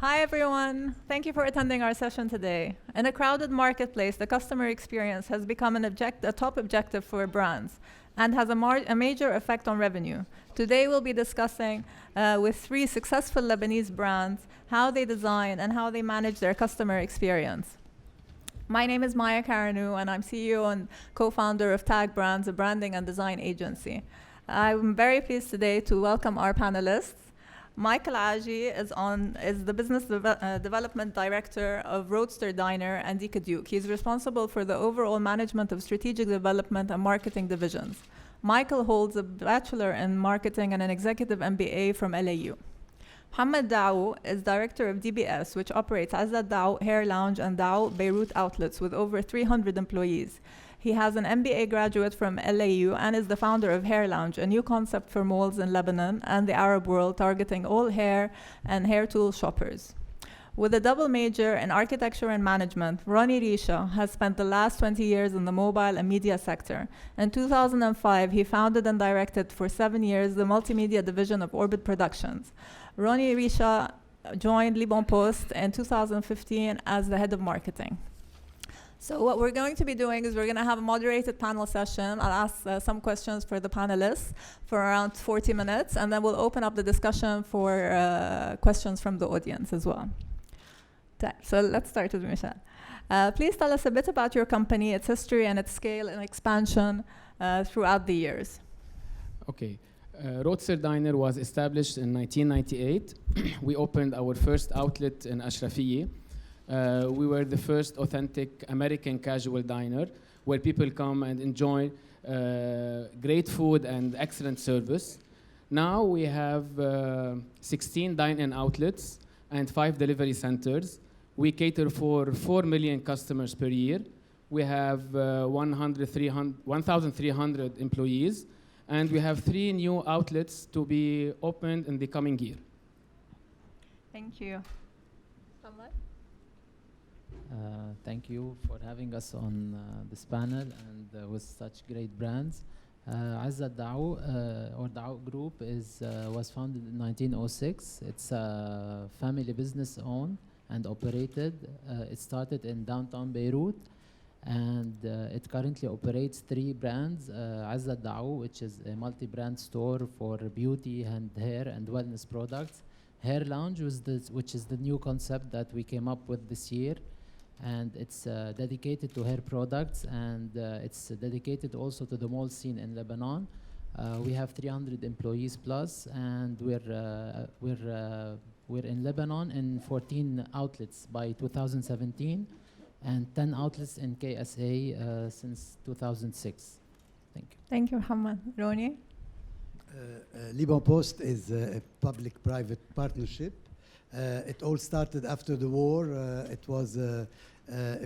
Hi, everyone. Thank you for attending our session today. In a crowded marketplace, the customer experience has become a top objective for brands and has a major effect on revenue. Today, we'll be discussing with three successful Lebanese brands how they design and how they manage their customer experience. My name is Maya Karanou, and I'm CEO and co-founder of Tag Brands, a branding and design agency. I'm very pleased today to welcome our panelists. Michael Aji is the Business Development Director of Roadster Diner and Dika Duke. He's responsible for the overall management of strategic development and marketing divisions. Michael holds a Bachelor in Marketing and an Executive MBA from LAU. Mohammed Dao is Director of DBS, which operates Azad Dao Hair Lounge and Dao Beirut outlets with over 300 employees. He has an MBA graduate from LAU and is the founder of Hair Lounge, a new concept for malls in Lebanon and the Arab world targeting all hair and hair tool shoppers. With a double major in architecture and management, Ronnie Risha has spent the last 20 years in the mobile and media sector. In 2005, he founded and directed for 7 years the multimedia division of Orbit Productions. Ronnie Risha joined Le Bon Post in 2015 as the head of marketing. So what we're going to be doing is we're going to have a moderated panel session. I'll ask some questions for the panelists for around 40 minutes, and then we'll open up the discussion for questions from the audience as well. So let's start with Michelle. Please tell us a bit about your company, its history, and its scale and expansion throughout the years. Okay. Roadster Diner was established in 1998. We opened our first outlet in Ashrafiyeh. We were the first authentic American casual diner where people come and enjoy great food and excellent service. Now we have 16 dine-in outlets and 5 delivery centers. We cater for 4 million customers per year. We have 1,300 employees, and we have 3 new outlets to be opened in the coming year. Thank you. Thank you for having us on this panel and with such great brands. Azad Dao or Dao Group was founded in 1906. It's a family business owned and operated. It started in downtown Beirut, and it currently operates 3 brands. Azad Dao, which is a multi-brand store for beauty and hair and wellness products. Hair Lounge, which is the new concept that we came up with this year. And it's dedicated to hair products, and it's dedicated also to the mall scene in Lebanon. We have 300 employees plus, and we're in Lebanon in 14 outlets by 2017, and 10 outlets in KSA since 2006. Thank you. Thank you, Mohammed. Ronnie? Le Bon Post is a public-private partnership. It all started after the war. It was a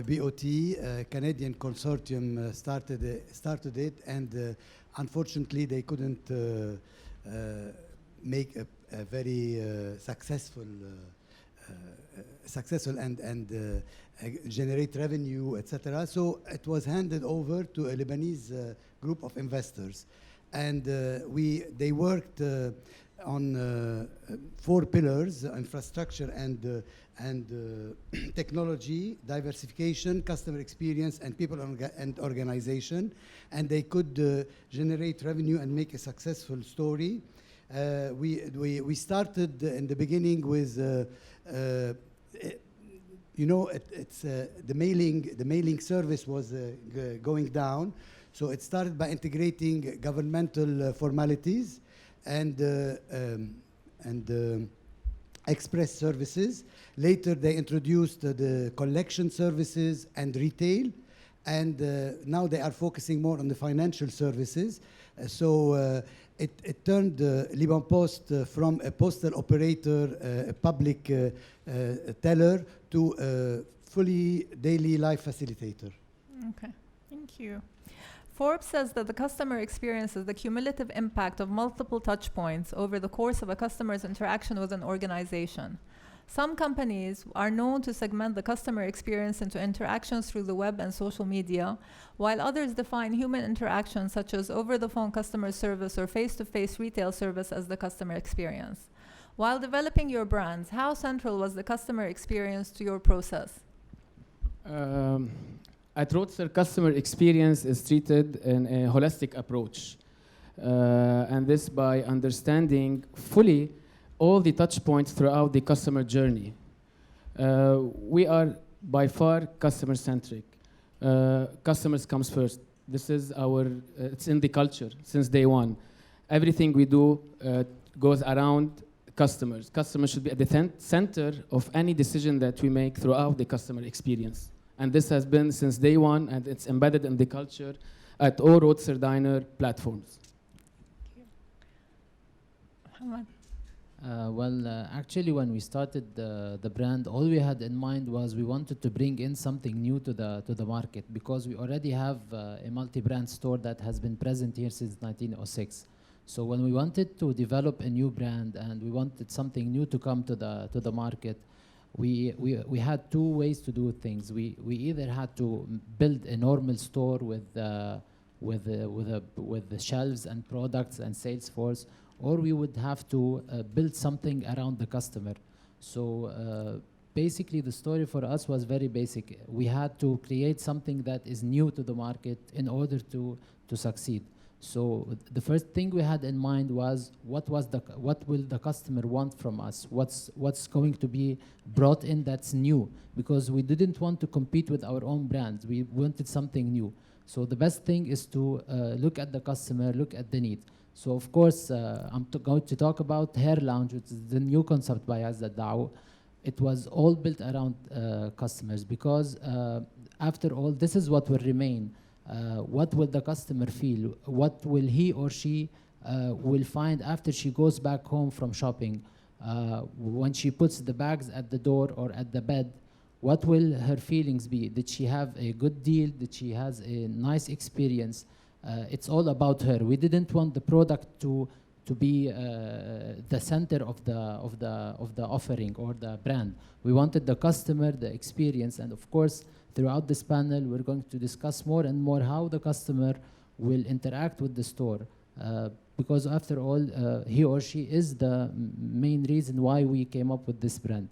BOT, Canadian consortium started it, and unfortunately they couldn't make a very successful and generate revenue, etc. So it was handed over to a Lebanese group of investors, and they worked on 4 pillars: infrastructure and technology, diversification, customer experience, and people and organization. And they could generate revenue and make a successful story. We started in the beginning with the mailing service was going down, so it started by integrating governmental formalities and express services. Later, they introduced the collection services and retail, and now they are focusing more on the financial services. So it turned Le Bon Post from a postal operator, a public teller, to a fully daily life facilitator. Okay, thank you. Forbes says that the customer experience is the cumulative impact of multiple touch points over the course of a customer's interaction with an organization. Some companies are known to segment the customer experience into interactions through the web and social media, while others define human interactions such as over-the-phone customer service or face-to-face retail service as the customer experience. While developing your brands, how central was the customer experience to your process? At Roadster, customer experience is treated in a holistic approach. And this by understanding fully all the touch points throughout the customer journey. We are by far customer centric. Customers comes first. This is it's in the culture since day one. Everything we do goes around customers. Customers should be at the center of any decision that we make throughout the customer experience. And this has been since day one, and it's embedded in the culture at all Roadster Diner platforms. Actually, when we started the brand, all we had in mind was we wanted to bring in something new to the market, because we already have a multi-brand store that has been present here since 1906. So when we wanted to develop a new brand and we wanted something new to come to the market, we had two ways to do things. We either had to build a normal store with the shelves and products and sales force, or we would have to build something around the customer. So basically the story for us was very basic. We had to create something that is new to the market in order to succeed. So the first thing we had in mind was what will the customer want from us? What's going to be brought in that's new? Because we didn't want to compete with our own brands. We wanted something new. So the best thing is to look at the customer, look at the need. So of course, I'm going to talk about Hair Lounge, which is the new concept by Azzat Daou. It was all built around customers, because after all, this is what will remain. What will the customer feel? What will he or she will find after she goes back home from shopping? When she puts the bags at the door or at the bed, what will her feelings be? Did she have a good deal? Did she has a nice experience? It's all about her. We didn't want the product to be the center of the offering or the brand. We wanted the customer, the experience, and of course, throughout this panel, we're going to discuss more and more how the customer will interact with the store. Because after all, he or she is the main reason why we came up with this brand.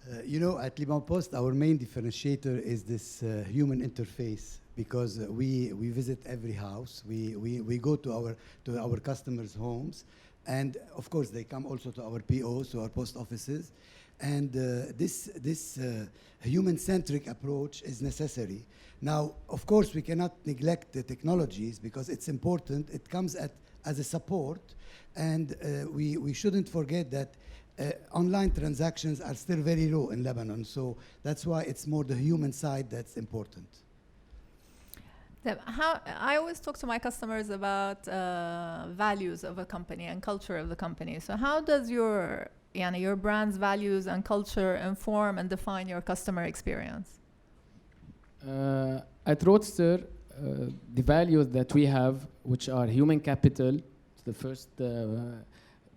At Liban Post, our main differentiator is this human interface, because we visit every house. We go to our customers' homes, and of course they come also to our POs, to our post offices. And this human-centric approach is necessary. Now, of course, we cannot neglect the technologies because it's important. It comes as a support, and we shouldn't forget that online transactions are still very low in Lebanon. So that's why it's more the human side that's important. I always talk to my customers about values of a company and culture of the company. So how does your brand's values and culture inform and define your customer experience? At Roadster, the values that we have, which are human capital, the first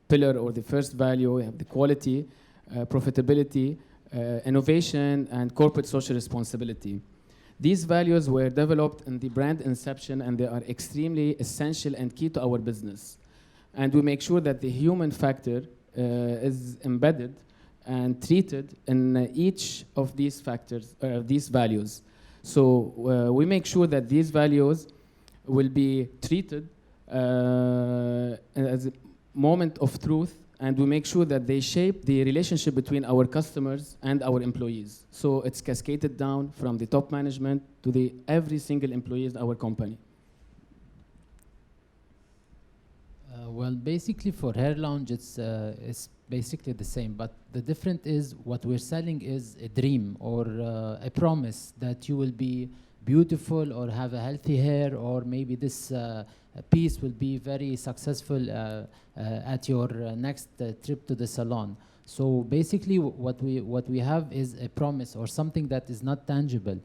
pillar or the first value. We have the quality, profitability, innovation, and corporate social responsibility. These values were developed in the brand inception, and they are extremely essential and key to our business. And we make sure that the human factor is embedded and treated in each of these factors, these values. So we make sure that these values will be treated as a moment of truth, and we make sure that they shape the relationship between our customers and our employees. So it's cascaded down from the top management to every single employee in our company. Well, basically for Hair Lounge, it's basically the same, but the difference is what we're selling is a dream or a promise that you will be beautiful or have a healthy hair, or maybe this piece will be very successful at your next trip to the salon. So basically what we have is a promise or something that is not tangible.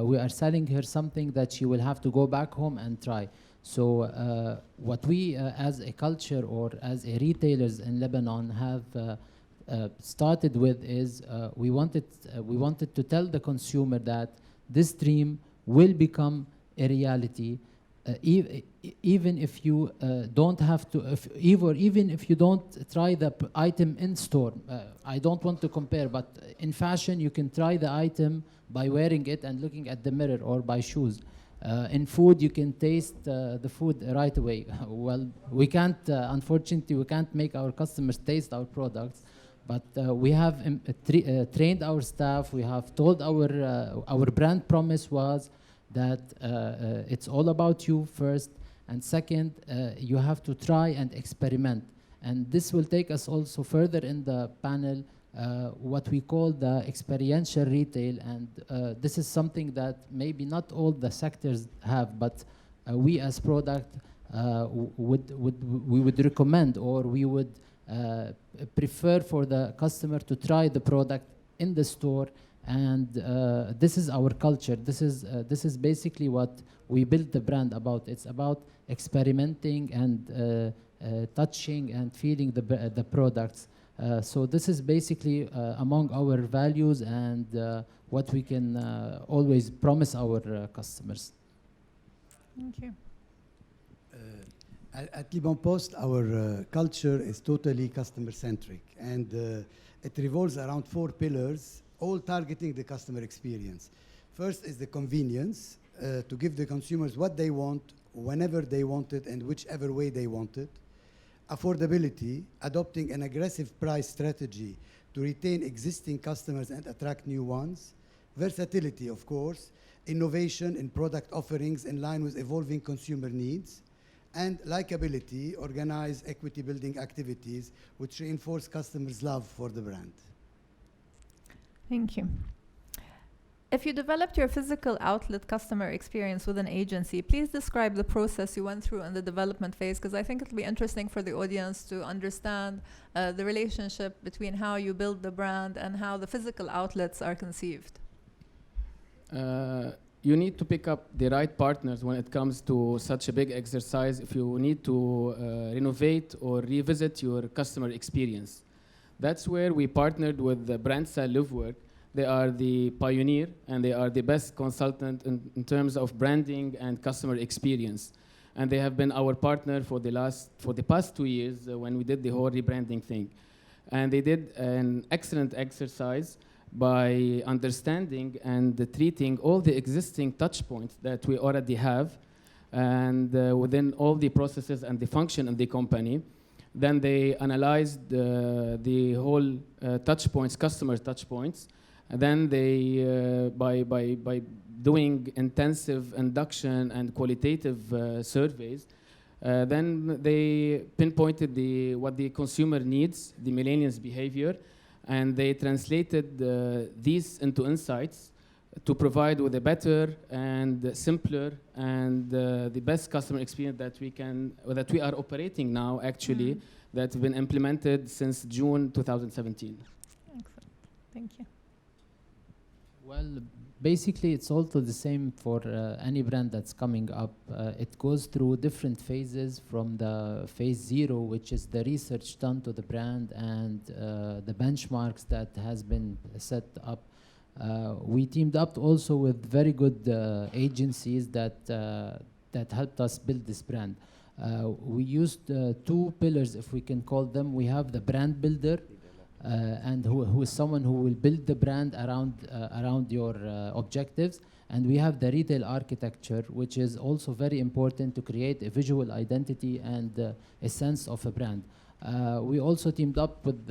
We are selling her something that she will have to go back home and try. So what we as a culture or as a retailers in Lebanon have started with is we wanted to tell the consumer that this dream will become a reality even if you don't have to, even if you don't try the item in store, I don't want to compare, but in fashion you can try the item by wearing it and looking at the mirror, or by shoes. In food, you can taste the food right away. Well, we can't, unfortunately, we can't make our customers taste our products, but we have trained our staff. We have told our brand promise was that it's all about you first, and second, you have to try and experiment. And this will take us also further in the panel, what we call the experiential retail, and this is something that maybe not all the sectors have, but we as product we would recommend, or we would prefer for the customer to try the product in the store. And this is our culture. This is basically what we built the brand about. It's about experimenting and touching and feeling the products. So this is basically among our values and what we can always promise our customers. Thank you. At Liban Post, our culture is totally customer-centric, and it revolves around 4 pillars, all targeting the customer experience. First is the convenience, to give the consumers what they want, whenever they want it, and whichever way they want it. Affordability, adopting an aggressive price strategy to retain existing customers and attract new ones. Versatility, of course, innovation in product offerings in line with evolving consumer needs. And likability, organize equity building activities which reinforce customers' love for the brand. Thank you. If you developed your physical outlet customer experience with an agency, please describe the process you went through in the development phase, because I think it'll be interesting for the audience to understand the relationship between how you build the brand and how the physical outlets are conceived. You need to pick up the right partners when it comes to such a big exercise if you need to renovate or revisit your customer experience. That's where we partnered with the Brandstyle Livework. They are the pioneer and they are the best consultant in terms of branding and customer experience. And they have been our partner for the past 2 years when we did the whole rebranding thing. And they did an excellent exercise by understanding and treating all the existing touch points that we already have and within all the processes and the function in the company. Then they analyzed the whole touch points, customer touch points. And then they, by doing intensive induction and qualitative surveys, then they pinpointed what the consumer needs, the millennials' behavior, and they translated these into insights to provide with a better and simpler and the best customer experience that we are operating now, actually, that's been implemented since June 2017. Excellent. Thank you. Well, basically, it's also the same for any brand that's coming up. It goes through different phases, from the phase 0, which is the research done to the brand and the benchmarks that has been set up. We teamed up also with very good agencies that helped us build this brand. We used 2 pillars, if we can call them. We have the brand builder, and who is someone who will build the brand around your objectives. And we have the retail architecture, which is also very important to create a visual identity and a sense of a brand. We also teamed up with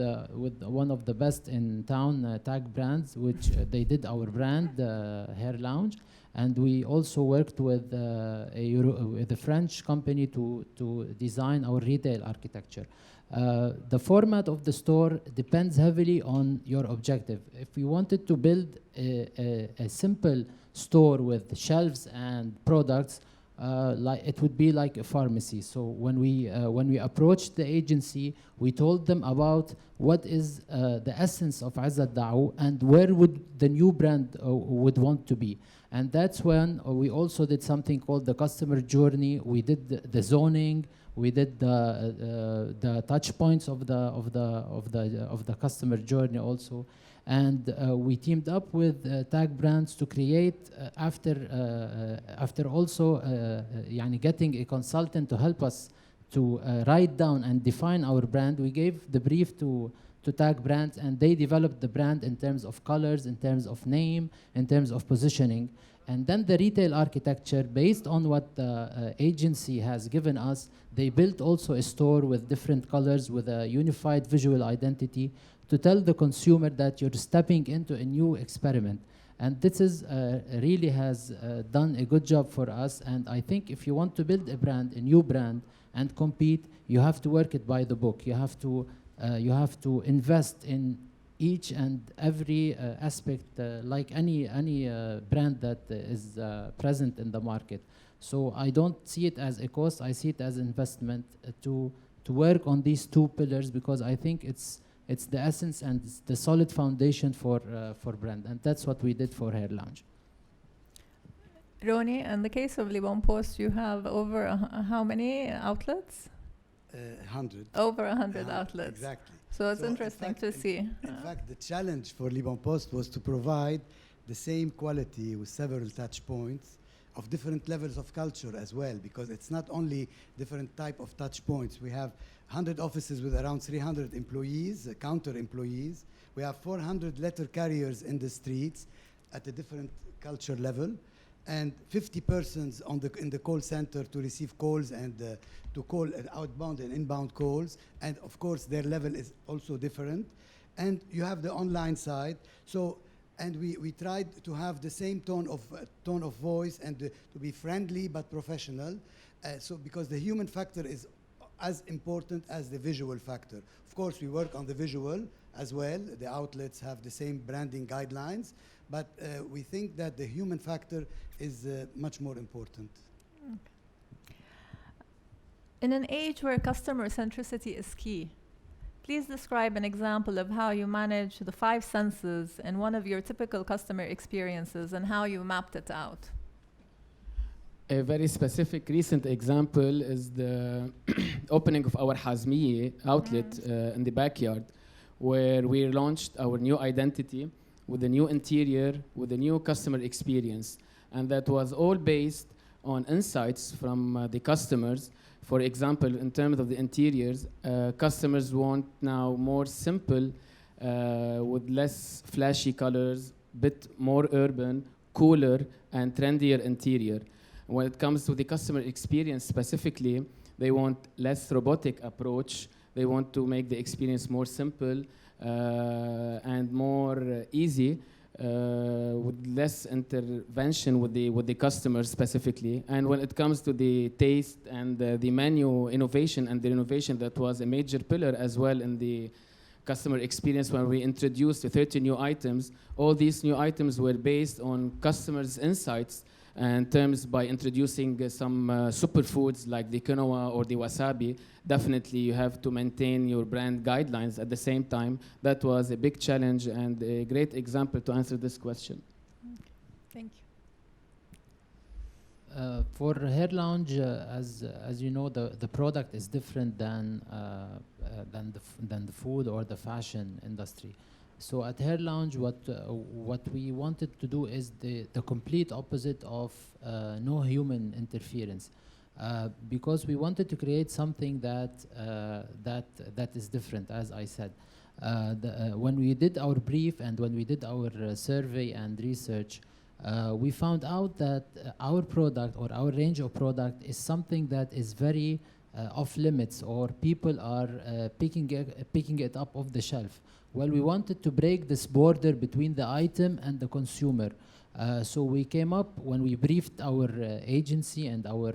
one of the best in town, Tag Brands, which they did our brand, Hair Lounge. And we also worked with a French company to design our retail architecture. The format of the store depends heavily on your objective. If you wanted to build a simple store with shelves and products, it would be like a pharmacy. So when we approached the agency, we told them about what is the essence of Izzat Daou and where would the new brand would want to be. And that's when we also did something called the customer journey. We did the zoning. We did the touch points of the customer journey also, and we teamed up with Tag Brands to create after also يعني getting a consultant to help us to write down and define our brand. We gave the brief to Tag Brands, and they developed the brand in terms of colors, in terms of name, in terms of positioning. And then the retail architecture, based on what the agency has given us, they built also a store with different colors, with a unified visual identity, to tell the consumer that you're stepping into a new experiment. And this is really has done a good job for us. And I think if you want to build a brand, a new brand, and compete, you have to work it by the book. You have to invest in each and every aspect, like any brand that is present in the market. So I don't see it as a cost. I see it as investment to work on these two pillars, because I think it's the essence and it's the solid foundation for brand, and that's what we did for Hair Lounge. Roni, in the case of Libon Post, you have over how many outlets? 100. Over 100 outlets. Exactly. So it's So in interesting fact- to see. In fact, the challenge for Libon Post was to provide the same quality with several touch points of different levels of culture as well, because it's not only different type of touch points. We have 100 offices with around 300 employees, counter employees. We have 400 letter carriers in the streets at a different culture level, and 50 persons in the call center to receive calls and to call outbound and inbound calls. And of course, their level is also different. And you have the online side. So, and we tried to have the same tone of voice and to be friendly but professional. So because the human factor is as important as the visual factor. Of course, we work on the visual as well. The outlets have the same branding guidelines, but we think that the human factor is much more important. In an age where customer centricity is key, please describe an example of how you manage the 5 senses in one of your typical customer experiences and how you mapped it out. A very specific recent example is the opening of our Hazmiye outlet in the backyard, where we launched our new identity with a new interior, with a new customer experience. And that was all based on insights from the customers. For example, in terms of the interiors, customers want now more simple, with less flashy colors, bit more urban, cooler, and trendier interior. When it comes to the customer experience specifically, they want less robotic approach. They want to make the experience more simple and more easy, with less intervention with the customer specifically. And when it comes to the taste and the menu innovation and the innovation, that was a major pillar as well in the customer experience. When we introduced the 30 new items, all these new items were based on customers' insights in terms by introducing some superfoods like the quinoa or the wasabi. Definitely you have to maintain your brand guidelines at the same time. That was a big challenge and a great example to answer this question. Thank you. For Hair Lounge, as you know, the product is different than the food or the fashion industry. So at Hair Lounge, what we wanted to do is the complete opposite of no human interference, because we wanted to create something that is different. As I said, when we did our brief and when we did our survey and research, we found out that our product or our range of product is something that is very off limits, or people are picking it up off the shelf. Well, we wanted to break this border between the item and the consumer. So we came up, when we briefed our agency and our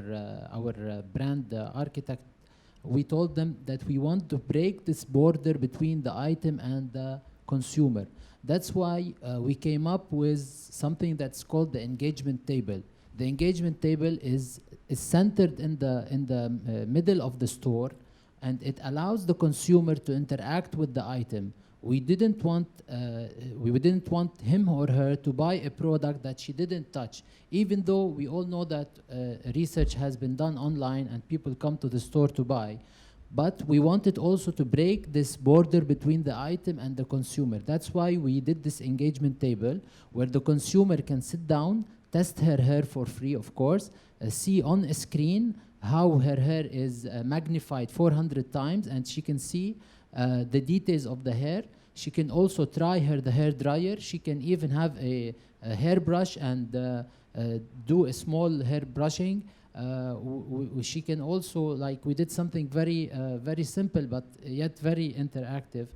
brand architect, we told them that we want to break this border between the item and the consumer. That's why we came up with something that's called the engagement table. The engagement table is centered in the middle of the store, and it allows the consumer to interact with the item. we didn't want him or her to buy a product that she didn't touch, even though we all know that research has been done online and people come to the store to buy. But we wanted also to break this border between the item and the consumer. That's why we did this engagement table where the consumer can sit down, test her hair for free, of course, see on a screen how her hair is magnified 400 times, and she can see the details of the hair. She can also try the hair dryer. She can even have a hairbrush and do a small hair brushing. She can also, like, we did something very simple but yet very interactive.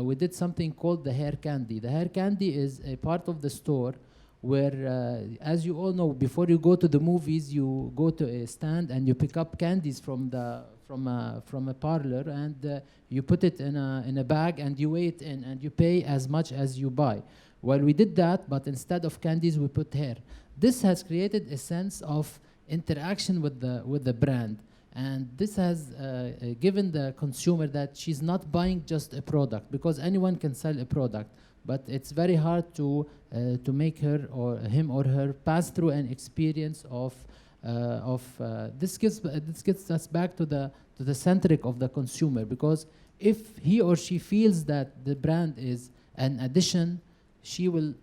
We did something called the hair candy. The hair candy is a part of the store where, as you all know, before you go to the movies, you go to a stand and you pick up candies from a parlor, and you put it in a bag and you weigh it in and you pay as much as you buy. Well, we did that, but instead of candies, we put hair. This has created a sense of interaction with the brand, and this has given the consumer that she's not buying just a product, because anyone can sell a product, but it's very hard to make her or him or her pass through an experience of this gets us back to the centric of the consumer, because if he or she feels that the brand is an addition, she will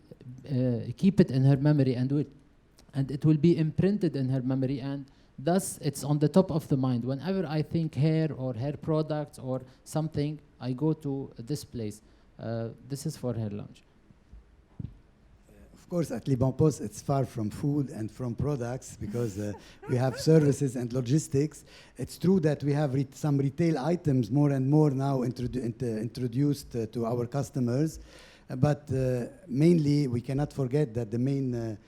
keep it in her memory and it will be imprinted in her memory, and thus it's on the top of the mind. Whenever I think hair or hair products or something, I go to this place. This is for Hair Lounge. Of course, at Liban Post, it's far from food and from products because we have services and logistics. It's true that we have some retail items more and more now introduced to our customers, but mainly we cannot forget that the main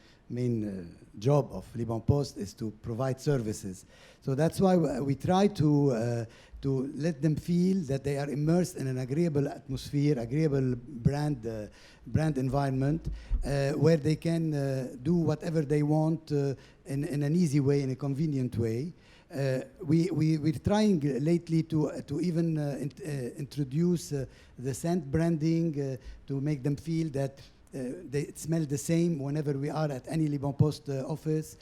job of Liban Post is to provide services. So that's why we try to let them feel that they are immersed in an agreeable atmosphere, agreeable brand environment, where they can do whatever they want in an easy way, in a convenient way. We're trying lately to even introduce the scent branding to make them feel that they smell the same whenever we are at any Liban Post office,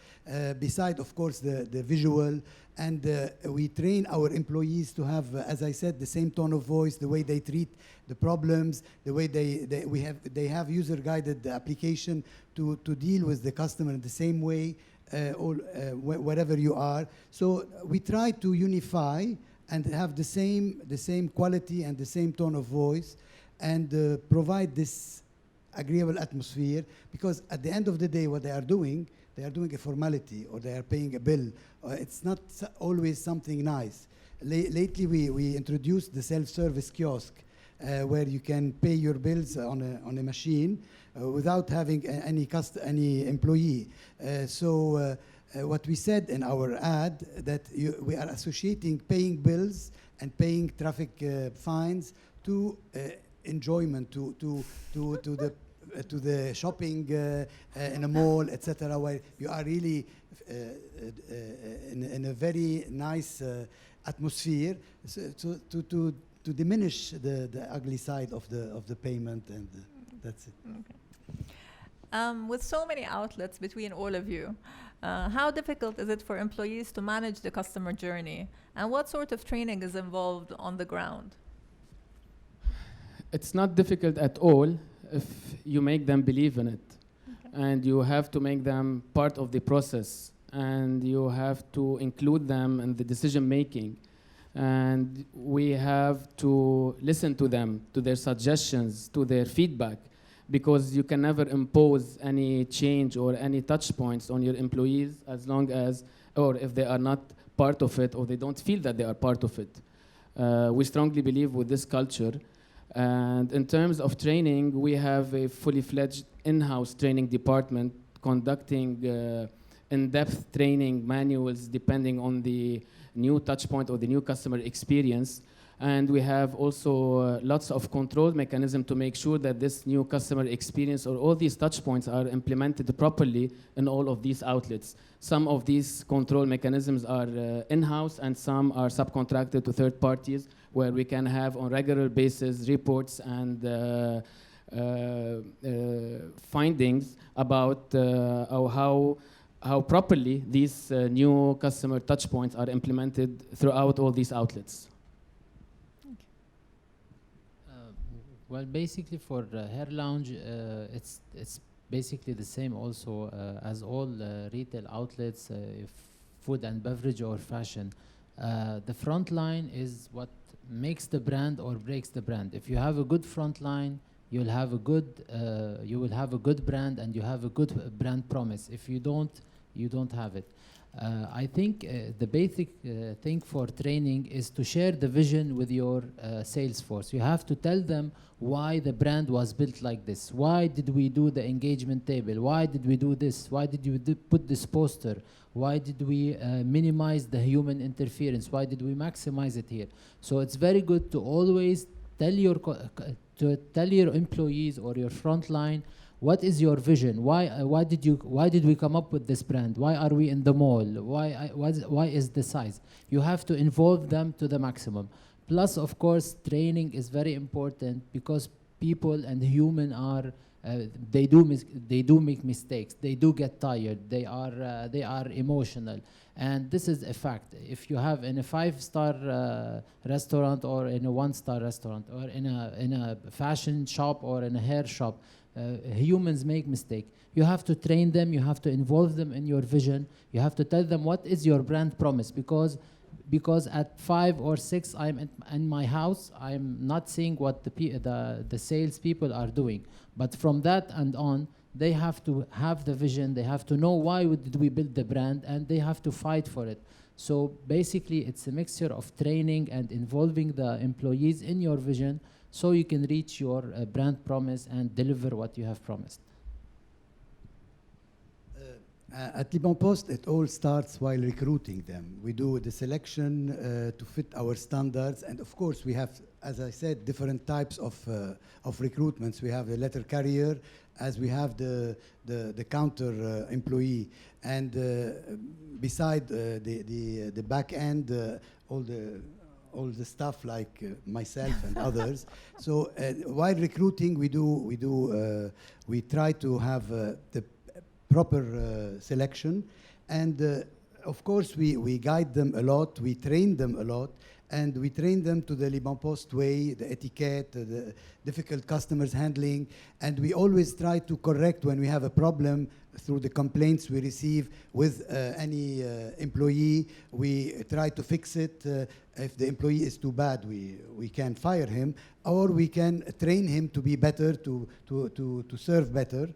beside, of course, the visual. And we train our employees to have, as I said, the same tone of voice, the way they treat the problems, the way they have user-guided application to deal with the customer in the same way, wherever you are. So we try to unify and have the same quality and the same tone of voice, and provide this agreeable atmosphere, because at the end of the day, what they are doing a formality, or they are paying a bill. It's not always something nice. Lately, we introduced the self-service kiosk, where you can pay your bills on a machine without having any employee. So what we said in our ad, that we are associating paying bills and paying traffic fines to enjoyment, to the shopping in a mall, etc., where you are really in a very nice atmosphere, so to diminish the ugly side of the payment, and that's it. Okay. With so many outlets between all of you, how difficult is it for employees to manage the customer journey, and what sort of training is involved on the ground? It's not difficult at all if you make them believe in it. Okay. And you have to make them part of the process, and you have to include them in the decision making, and we have to listen to them, to their suggestions, to their feedback, because you can never impose any change or any touch points on your employees as long as, or if they are not part of it, or they don't feel that they are part of it. We strongly believe with this culture. And in terms of training, we have a fully fledged in-house training department conducting in-depth training manuals depending on the new touch point or the new customer experience. And we have also lots of control mechanism to make sure that this new customer experience or all these touch points are implemented properly in all of these outlets. Some of these control mechanisms are in-house and some are subcontracted to third parties, where we can have on regular basis reports and findings about how properly these new customer touch points are implemented throughout all these outlets. Well, basically for Hair Lounge, it's basically the same also as all retail outlets, if food and beverage or fashion. The front line is what makes the brand or breaks the brand. If you have a good front line, you'll have a good, you will have a good brand and you have a good brand promise. If you don't, you don't have it. I think the basic thing for training is to share the vision with your sales force. You have to tell them why the brand was built like this. Why did we do the engagement table? Why did we do this? Why did you put this poster? Why did we minimize the human interference? Why did we maximize it here? So it's very good to always tell your employees or your front line, what is your vision? Why did we come up with this brand? Why are we in the mall? Why is the size? You have to involve them to the maximum. Plus, of course, training is very important because people and human are they do make mistakes. They do get tired. They are emotional, and this is a fact. If you have in a 5-star restaurant or in a 1-star restaurant or in a fashion shop or in a hair shop, humans make mistakes. You have to train them. You have to involve them in your vision. You have to tell them what is your brand promise, because at 5 or 6 I'm in my house, I'm not seeing what the sales people are doing. But from that and on, they have to have the vision. They have to know why did we build the brand, and they have to fight for it. So basically, it's a mixture of training and involving the employees in your vision, so you can reach your brand promise and deliver what you have promised. At Liban Post, it all starts while recruiting them. We do the selection to fit our standards, and of course we have, as I said, different types of recruitments. We have the letter carrier, as we have the counter employee, and beside the back end, all the stuff like myself and others. So while recruiting, we try to have the proper selection, and of course we guide them a lot, we train them a lot, and we train them to the Liban Post way, the etiquette, the difficult customers handling, and we always try to correct when we have a problem through the complaints we receive with any employee. We try to fix it. If the employee is too bad, we can fire him, or we can train him to be better, to serve better.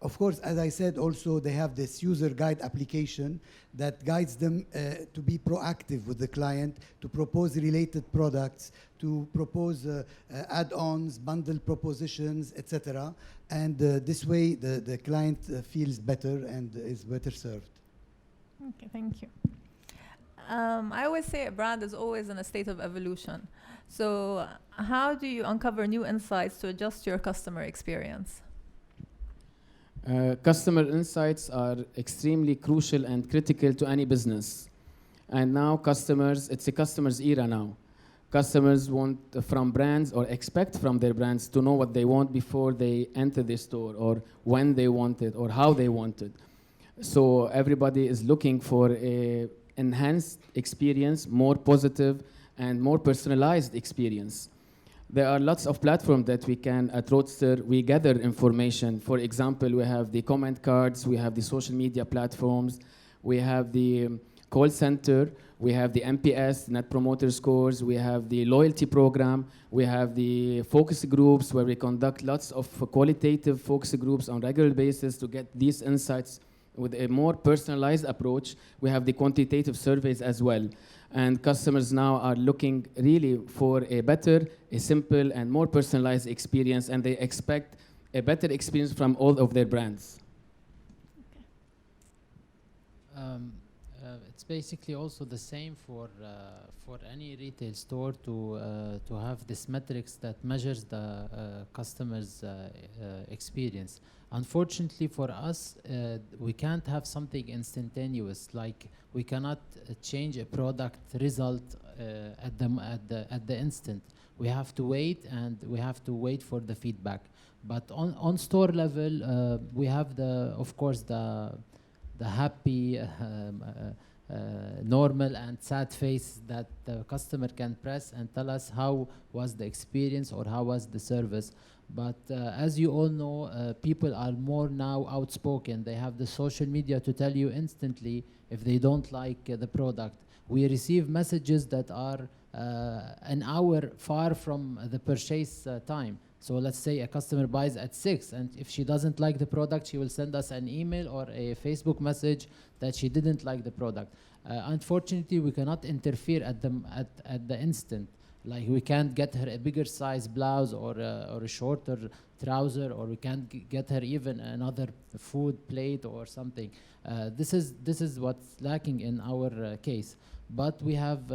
Of course, as I said, also they have this user guide application that guides them to be proactive with the client, to propose related products, to propose add-ons, bundle propositions, etc. And this way, the client feels better and is better served. Okay, thank you. I always say a brand is always in a state of evolution. So how do you uncover new insights to adjust your customer experience? Customer insights are extremely crucial and critical to any business. And now it's a customer's era now. Customers want from brands or expect from their brands to know what they want before they enter the store, or when they want it, or how they want it. So everybody is looking for an enhanced experience, more positive and more personalized experience. There are lots of platforms that we can, at Roadster, we gather information. For example, we have the comment cards, we have the social media platforms, we have the call center, we have the NPS, Net Promoter Scores, we have the loyalty program, we have the focus groups where we conduct lots of qualitative focus groups on a regular basis to get these insights with a more personalized approach. We have the quantitative surveys as well. And customers now are looking really for a better, a simple, and more personalized experience, and they expect a better experience from all of their brands. It's basically also the same for any retail store to have this metrics that measures the customer's experience. Unfortunately for us, we can't have something instantaneous. Like we cannot change a product result at the instant. We have to wait, and we have to wait for the feedback. But on store level, we have of course the happy, normal and sad face that the customer can press and tell us how was the experience or how was the service. But as you all know, people are more now outspoken. They have the social media to tell you instantly if they don't like the product. We receive messages that are an hour far from the purchase time. So let's say a customer buys at 6, and if she doesn't like the product, she will send us an email or a Facebook message that she didn't like the product. Unfortunately, we cannot interfere at the instant. Like we can't get her a bigger size blouse or a shorter trouser, or we can't get her even another food plate or something. This is what's lacking in our case. But we have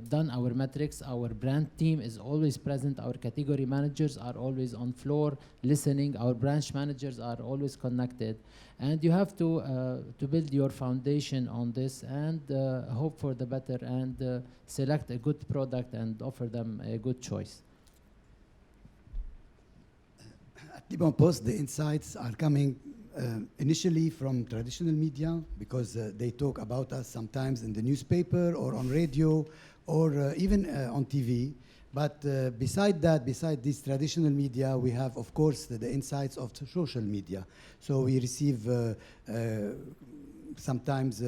done our metrics. Our brand team is always present. Our category managers are always on floor listening. Our branch managers are always connected. And you have to build your foundation on this and hope for the better, and select a good product and offer them a good choice. At Liban Post, the insights are coming initially from traditional media, because they talk about us sometimes in the newspaper or on radio or even on TV. But beside this traditional media, we have, of course, the insights of the social media. So we receive sometimes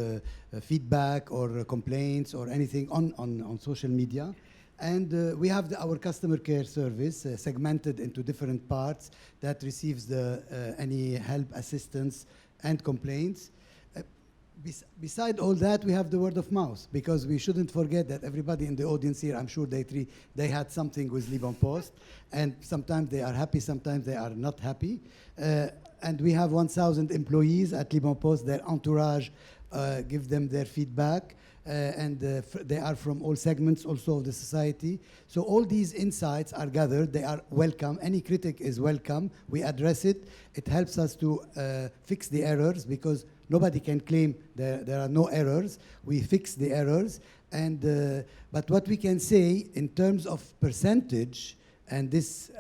feedback or complaints or anything on social media. And we have our customer care service segmented into different parts that receives any help, assistance, and complaints. Beside all that, we have the word of mouth, because we shouldn't forget that everybody in the audience here, I'm sure they had something with Liban Post, and sometimes they are happy, sometimes they are not happy. And we have 1,000 employees at Liban Post. Their entourage give them their feedback. And they are from all segments also of the society. So all these insights are gathered. They are welcome. Any critic is welcome. We address it. It helps us to fix the errors, because nobody can claim there are no errors. We fix the errors. And but what we can say in terms of percentage, and this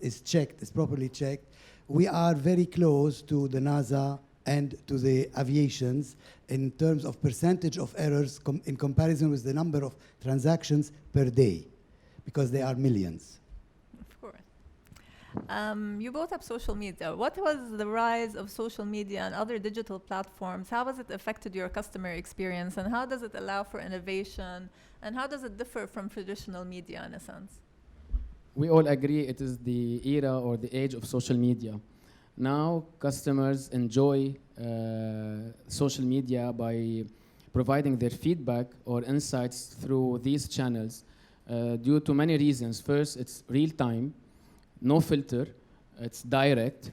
is checked, is properly checked, we are very close to the NASA and to the aviations in terms of percentage of errors in comparison with the number of transactions per day, because they are millions. Of course. You both have social media. What was the rise of social media and other digital platforms? How has it affected your customer experience, and how does it allow for innovation, and how does it differ from traditional media in a sense? We all agree it is the era or the age of social media. Now customers enjoy social media by providing their feedback or insights through these channels due to many reasons. First, it's real time, no filter, it's direct,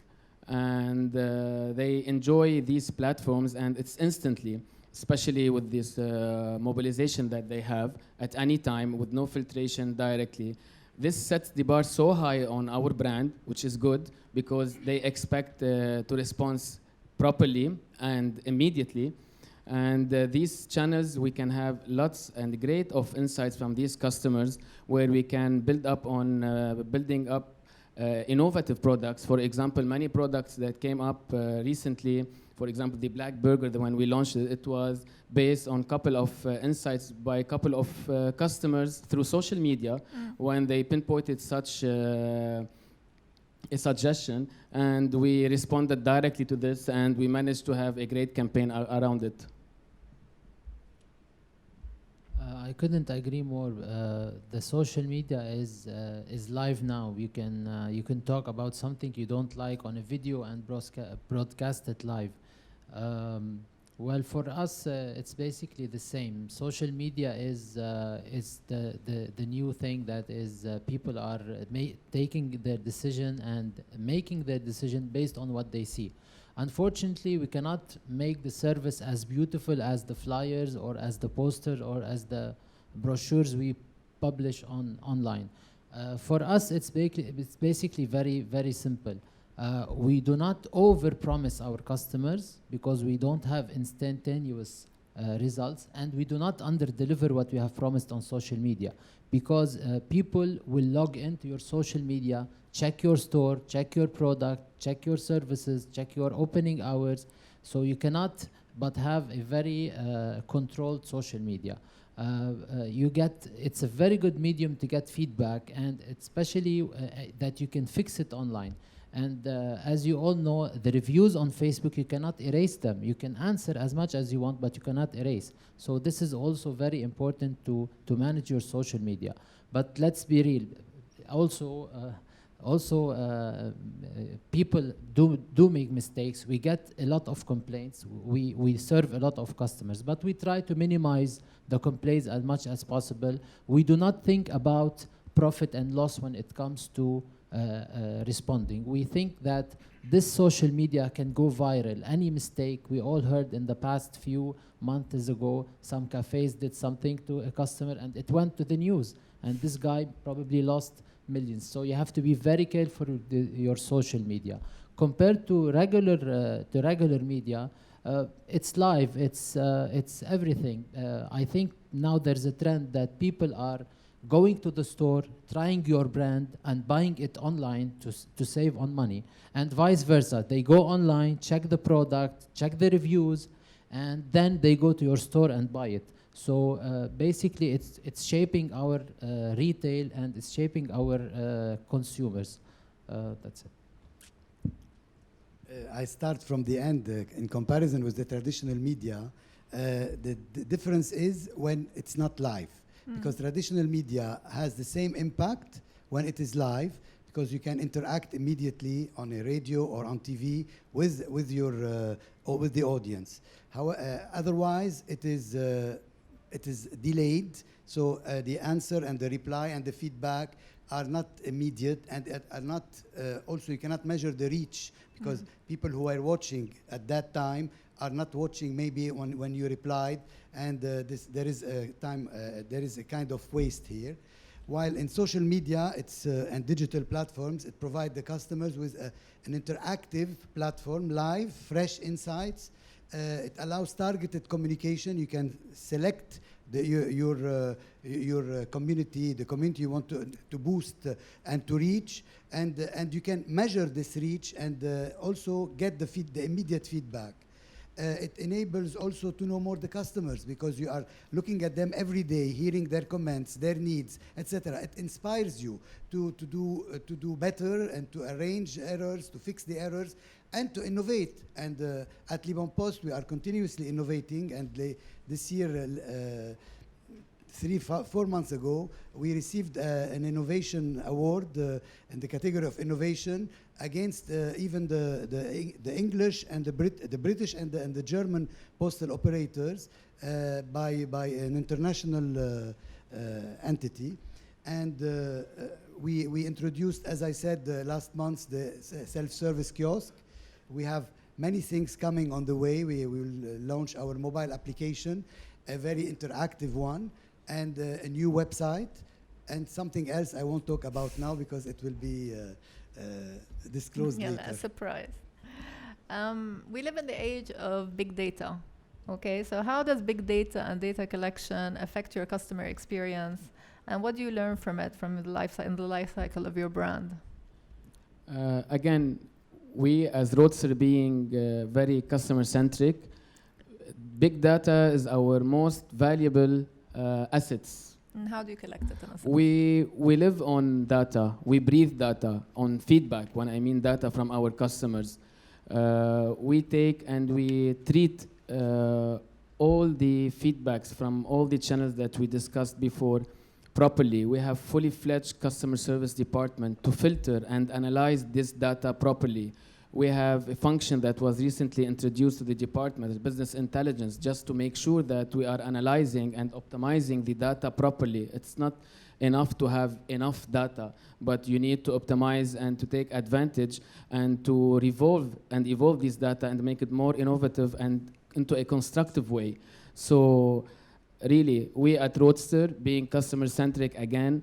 and they enjoy these platforms, and it's instantly, especially with this mobilization that they have at any time with no filtration directly. This sets the bar so high on our brand, which is good, because they expect to respond properly and immediately. And these channels, we can have lots and great of insights from these customers, where we can build up on building up innovative products. For example, many products that came up recently, for example, the Black Burger, when we launched it, it was based on a couple of insights by a couple of customers through social media when they pinpointed such a suggestion, and we responded directly to this, and we managed to have a great campaign around it. I couldn't agree more. The social media is live now. You can talk about something you don't like on a video and broadcast it live. Well, for us, it's basically the same. Social media is the new thing that is people are taking their decision and making their decision based on what they see. Unfortunately, we cannot make the service as beautiful as the flyers or as the poster or as the brochures we publish online. For us, it's basically very, very simple. We do not over-promise our customers because we don't have instantaneous results, and we do not under-deliver what we have promised on social media, because people will log into your social media, check your store, check your product, check your services, check your opening hours. So you cannot but have a very controlled social media. It's a very good medium to get feedback, and especially that you can fix it online. And as you all know, the reviews on Facebook, you cannot erase them. You can answer as much as you want, but you cannot erase. So this is also very important to manage your social media. But let's be real. Also, people do make mistakes. We get a lot of complaints. We serve a lot of customers, but we try to minimize the complaints as much as possible. We do not think about profit and loss when it comes to responding. We think that this social media can go viral. Any mistake, we all heard in the past few months ago, some cafes did something to a customer and it went to the news, and this guy probably lost millions. So you have to be very careful with your social media. Compared to regular media, it's live, it's everything. I think now there's a trend that people are going to the store, trying your brand, and buying it online to save on money, and vice versa. They go online, check the product, check the reviews, and then they go to your store and buy it. So basically, it's shaping our retail, and it's shaping our consumers. That's it. I start from the end. In comparison with the traditional media, the difference is when it's not live. Because traditional media has the same impact when it is live, because you can interact immediately on a radio or on TV with your or with the audience. Otherwise, it is delayed. So the answer and the reply and the feedback are not immediate, and are not. Also, you cannot measure the reach, because people who are watching at that time are not watching maybe when you replied, and there is a kind of waste here. While in social media and digital platforms, it provides the customers with an interactive platform, live, fresh insights. It allows targeted communication. You can select your community, the community you want to boost and to reach, and you can measure this reach and also get the immediate feedback. It enables also to know more the customers, because you are looking at them every day, hearing their comments, their needs, etc. It inspires you to do better and to arrange errors, to fix the errors, and to innovate. And at Liban Post, we are continuously innovating. And this year, 4 months ago, we received an innovation award in the category of innovation against even the English and the British and the German postal operators by an international entity. And we introduced, as I said last month, the self-service kiosk. We have many things coming on the way. We will launch our mobile application, a very interactive one, and a new website, and something else I won't talk about now because it will be disclosed later. A surprise. We live in the age of big data. Okay, so how does big data and data collection affect your customer experience, and what do you learn from it in the life cycle of your brand? Again, we as Roadster, being very customer-centric, big data is our most valuable assets. And how do you collect it in a sense? We live on data. We breathe data, on feedback. When I mean data from our customers, we take and we treat all the feedbacks from all the channels that we discussed before properly. We have fully fledged customer service department to filter and analyze this data properly. We have a function that was recently introduced to the department, business intelligence, just to make sure that we are analyzing and optimizing the data properly. It's not enough to have enough data, but you need to optimize and to take advantage and to revolve and evolve these data and make it more innovative and into a constructive way. So really, we at Roadster, being customer-centric again,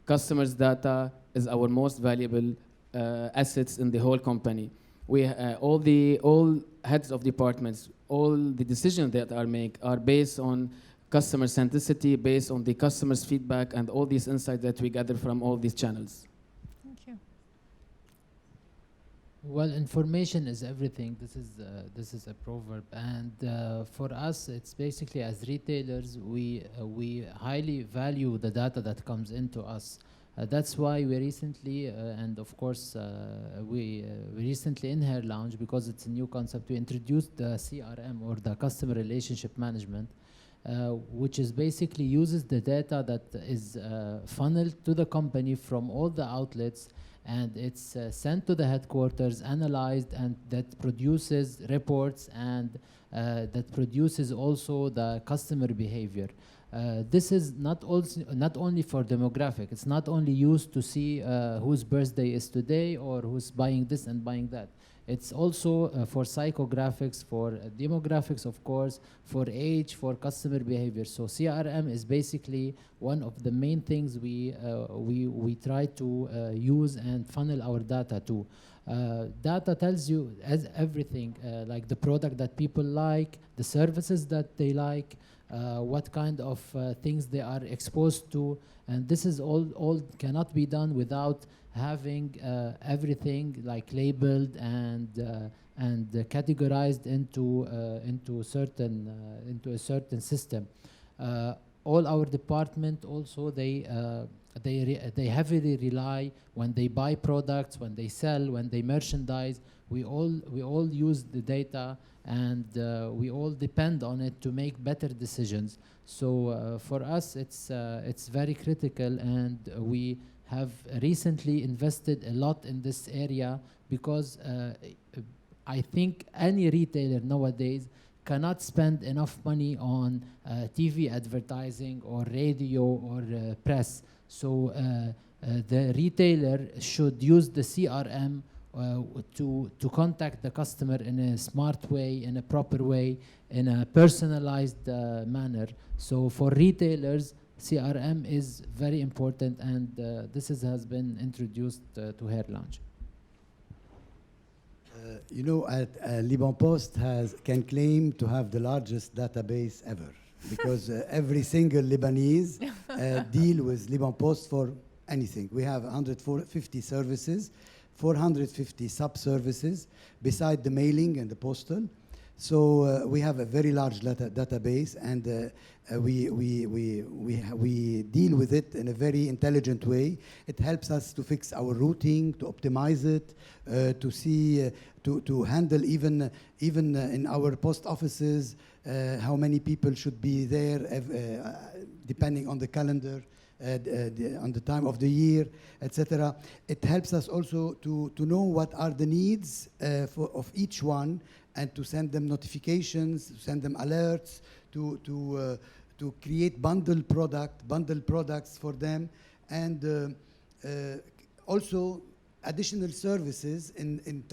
customers' data is our most valuable assets in the whole company. We all heads of departments, all the decisions that are made are based on customer centricity, based on the customer's feedback, and all these insights that we gather from all these channels. Thank you. Well, information is everything. This is a proverb, and for us, it's basically as retailers, we highly value the data that comes into us. That's why we recently, and of course, we recently in Hair Lounge, because it's a new concept, we introduced the CRM, or the Customer Relationship Management, which is basically uses the data that is funneled to the company from all the outlets, and it's sent to the headquarters, analyzed, and that produces reports, and that produces also the customer behavior. This is not only for demographic. It's not only used to see whose birthday is today or who's buying this and buying that. It's also for psychographics, for demographics, of course, for age, for customer behavior. So CRM is basically one of the main things we try to use and funnel our data to. Data tells you as everything, like the product that people like, the services that they like, what kind of things they are exposed to, and this is all cannot be done without having everything like labeled and categorized into a certain system. All our department also they heavily rely when they buy products, when they sell, when they merchandise. We all use the data, and we all depend on it to make better decisions. So for us, it's very critical, and we have recently invested a lot in this area, because I think any retailer nowadays cannot spend enough money on TV advertising or radio or press. So the retailer should use the CRM to contact the customer in a smart way, in a proper way, in a personalized manner. So for retailers, CRM is very important, and this has been introduced to Hair Lounge. Liban Post can claim to have the largest database ever, because every single Lebanese deal with Liban Post for anything. We have 150 services, 450 sub-services, beside the mailing and the postal. So we have a very large database, and we deal with it in a very intelligent way. It helps us to fix our routing, to optimize it, to see, to handle even in our post offices how many people should be there, depending on the calendar, on the time of the year, etc. It helps us also to know what are the needs of each one, and to send them notifications, to send them alerts, to create bundle products for them, and also additional services in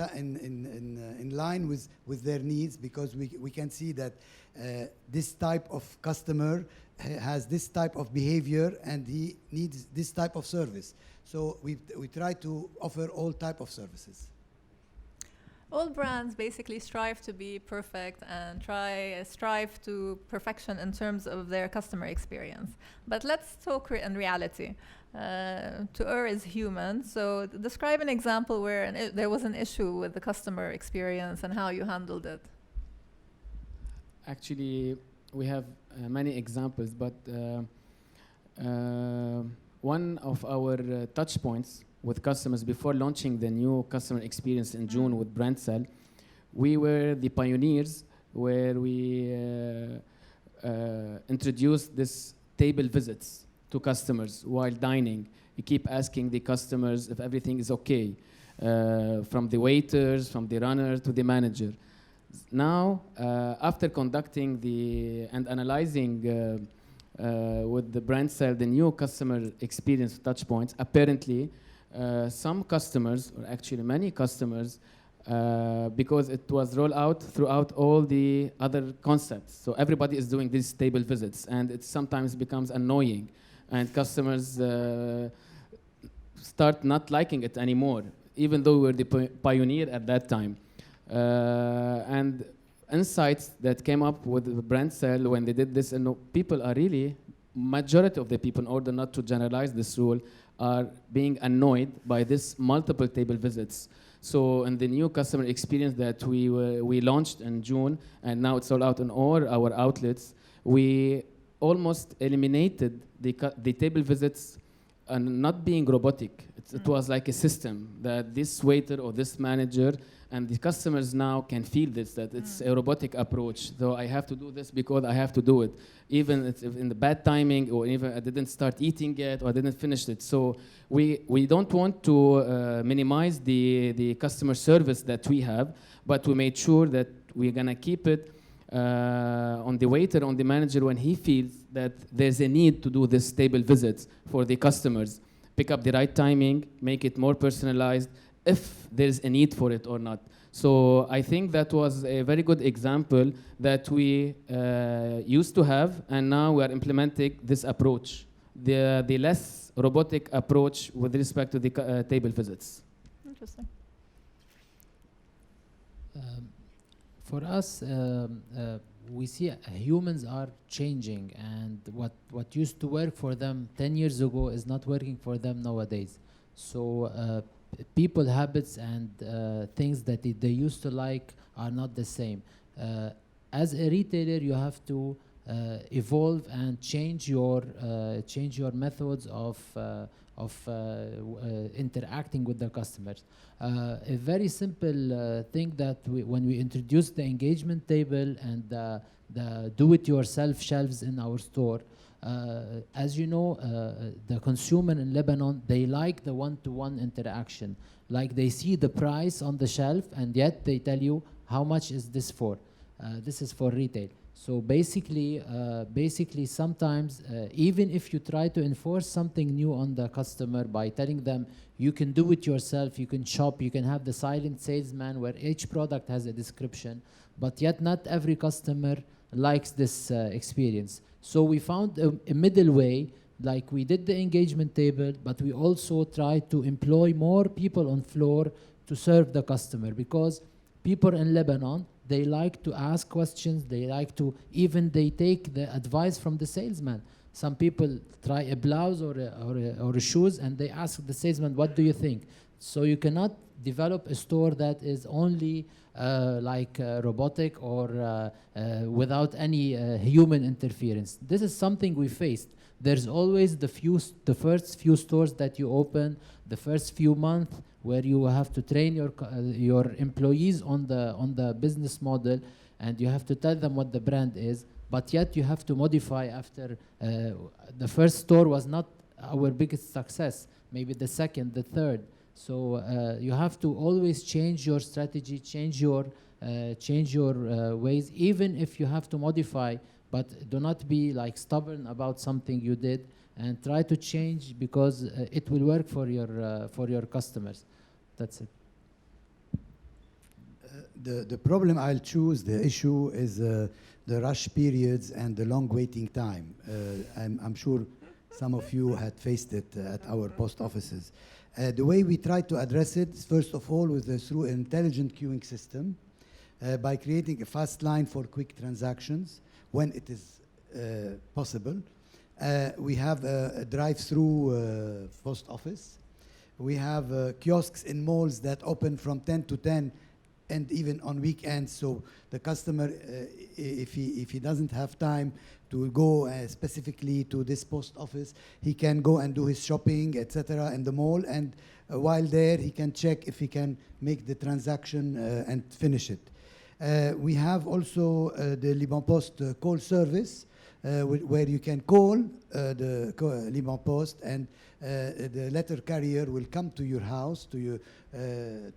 line with their needs, because we can see that this type of customer has this type of behavior and he needs this type of service. So we try to offer all type of services. All brands basically strive to be perfect and strive to perfection in terms of their customer experience. But let's talk in reality. To err is human. So describe an example where there was an issue with the customer experience and how you handled it. Actually, we have many examples, but one of our touch points with customers before launching the new customer experience in June with BrandCell, we were the pioneers where we introduced this table visits to customers while dining. We keep asking the customers if everything is okay, from the waiters, from the runner to the manager. Now, after conducting and analyzing with the brand sale, the new customer experience touch points, apparently some customers, or actually many customers, because it was rolled out throughout all the other concepts. So everybody is doing these table visits, and it sometimes becomes annoying, and customers start not liking it anymore, even though we were the pioneer at that time. And insights that came up with the brand sale when they did this, and people are really, majority of the people, in order not to generalize this rule, are being annoyed by this multiple table visits. So in the new customer experience that we launched in June, and now it's all out in all our outlets, we almost eliminated the table visits and not being robotic. It was like a system that this waiter or this manager and the customers now can feel this, that it's a robotic approach. So I have to do this because I have to do it, even if in the bad timing, or even I didn't start eating yet, or I didn't finish it. So we don't want to minimize the customer service that we have, but we made sure that we're gonna keep it on the waiter, on the manager, when he feels that there's a need to do this table visits for the customers. Pick up the right timing, make it more personalized, if there's a need for it or not. So I think that was a very good example that we used to have, and now we are implementing this approach, the less robotic approach with respect to the table visits. Interesting. For us, we see humans are changing, and what used to work for them 10 years ago is not working for them nowadays. So people habits and things that they used to like are not the same. As a retailer, you have to evolve and change your methods of interacting with the customers. A very simple thing that when we introduced the engagement table and the do-it-yourself shelves in our store, as you know, the consumer in Lebanon, they like the one-to-one interaction. Like they see the price on the shelf, and yet they tell you, how much is this for? This is for retail. So basically sometimes, even if you try to enforce something new on the customer by telling them, you can do it yourself, you can shop, you can have the silent salesman where each product has a description, but yet not every customer likes this experience. So we found a middle way, like we did the engagement table, but we also tried to employ more people on floor to serve the customer, because people in Lebanon, they like to ask questions, they like to, even they take the advice from the salesman. Some people try a blouse or a shoes, and they ask the salesman, what do you think? So you cannot develop a store that is only robotic or without any human interference. This is something we faced. There's always the first few stores that you open, the first few months where you have to train your employees on the business model, and you have to tell them what the brand is, but yet you have to modify after the first store was not our biggest success, maybe the second, the third. So you have to always change your strategy, change your ways, even if you have to modify, but do not be like stubborn about something you did, and try to change because it will work for your customers. That's it. The problem I'll choose, the issue is the rush periods and the long waiting time. I'm sure some of you had faced it at our post offices. The way we try to address it is, first of all, through an intelligent queuing system, by creating a fast line for quick transactions when it is possible. We have a drive-through post office. We have kiosks in malls that open from 10 to 10, and even on weekends, so the customer, if he doesn't have time to go specifically to this post office, he can go and do his shopping, etc., in the mall, and while there, he can check if he can make the transaction and finish it. We have also the Liban Post call service, where you can call the Liban Post, and the letter carrier will come to your house, to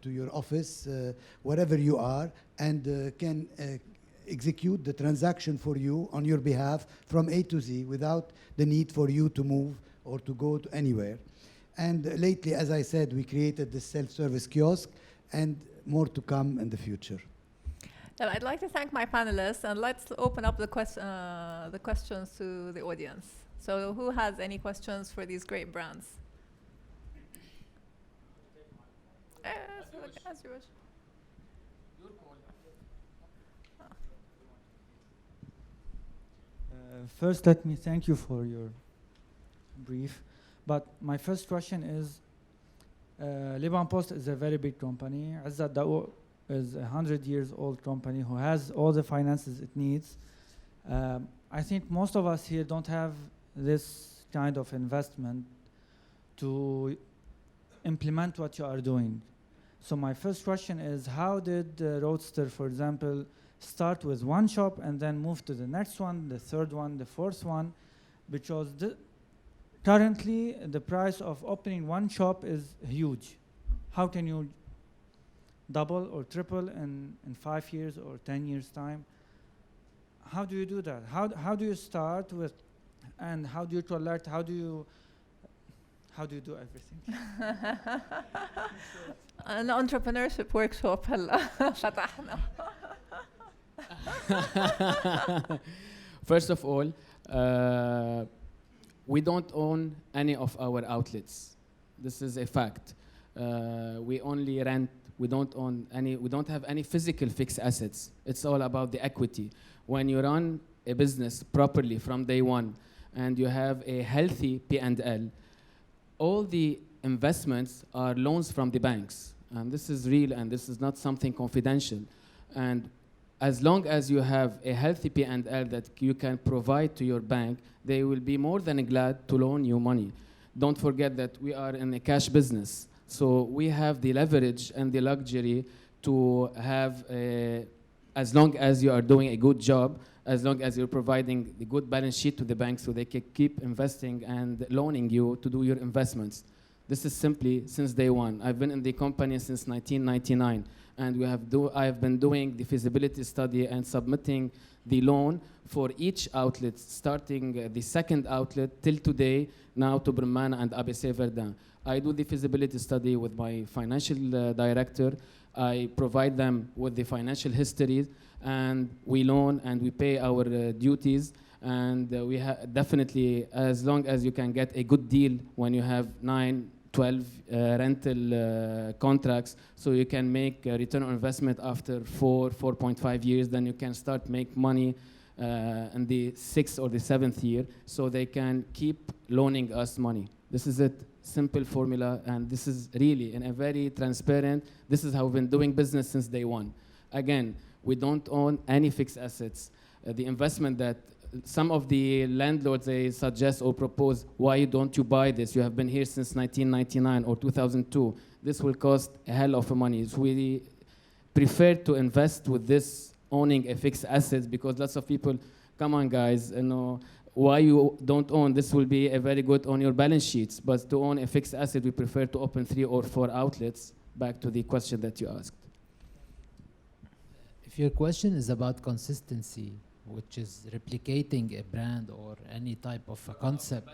your office, wherever you are, and can execute the transaction for you on your behalf from A to Z without the need for you to move or to go to anywhere. And lately, as I said, we created this self-service kiosk and more to come in the future. Well, I'd like to thank my panelists, and let's open up the questions to the audience. So who has any questions for these great brands? As you wish. First, let me thank you for your brief. But my first question is, Liban Post is a very big company. Izzat Dawood is a 100-years-old company who has all the finances it needs. I think most of us here don't have this kind of investment to implement what you are doing. So my first question is, how did Roadster, for example, start with one shop and then move to the next one, the third one, the fourth one? Because currently, the price of opening one shop is huge. How can you double or triple in 5 years or 10 years' time? How do you do that? How do you start with, and how do you collect? How do you do everything? An entrepreneurship workshop هلا فتحنا. First of all, we don't own any of our outlets. This is a fact. We only rent. We don't own any. We don't have any physical fixed assets. It's all about the equity. When you run a business properly from day one, and you have a healthy P&L, all the investments are loans from the banks, and this is real, and this is not something confidential. And as long as you have a healthy P&L that you can provide to your bank, they will be more than glad to loan you money. Don't forget that we are in a cash business, so we have the leverage and the luxury to have, as long as you are doing a good job, as long as you're providing the good balance sheet to the bank so they can keep investing and loaning you to do your investments. This is simply since day one. I've been in the company since 1999, and I have been doing the feasibility study and submitting the loan for each outlet, starting the second outlet till today, now to Brumana and ABC Verdun. I do the feasibility study with my financial director. I provide them with the financial history, and we loan and we pay our duties. And we definitely, as long as you can get a good deal when you have 9, 12 rental contracts, so you can make a return on investment after 4.5 years, then you can start make money in the 6th or the 7th year, so they can keep loaning us money. This is it, simple formula, and this is really in a very transparent, this is how we've been doing business since day one. Again, we don't own any fixed assets. The investment that some of the landlords, they suggest or propose, why don't you buy this? You have been here since 1999 or 2002. This will cost a hell of money. So we prefer to invest with this owning a fixed asset, because lots of people, come on guys, you know, why you don't own? This will be a very good on your balance sheets. But to own a fixed asset, we prefer to open 3 or 4 outlets. Back to the question that you asked. If your question is about consistency, which is replicating a brand or any type of a concept.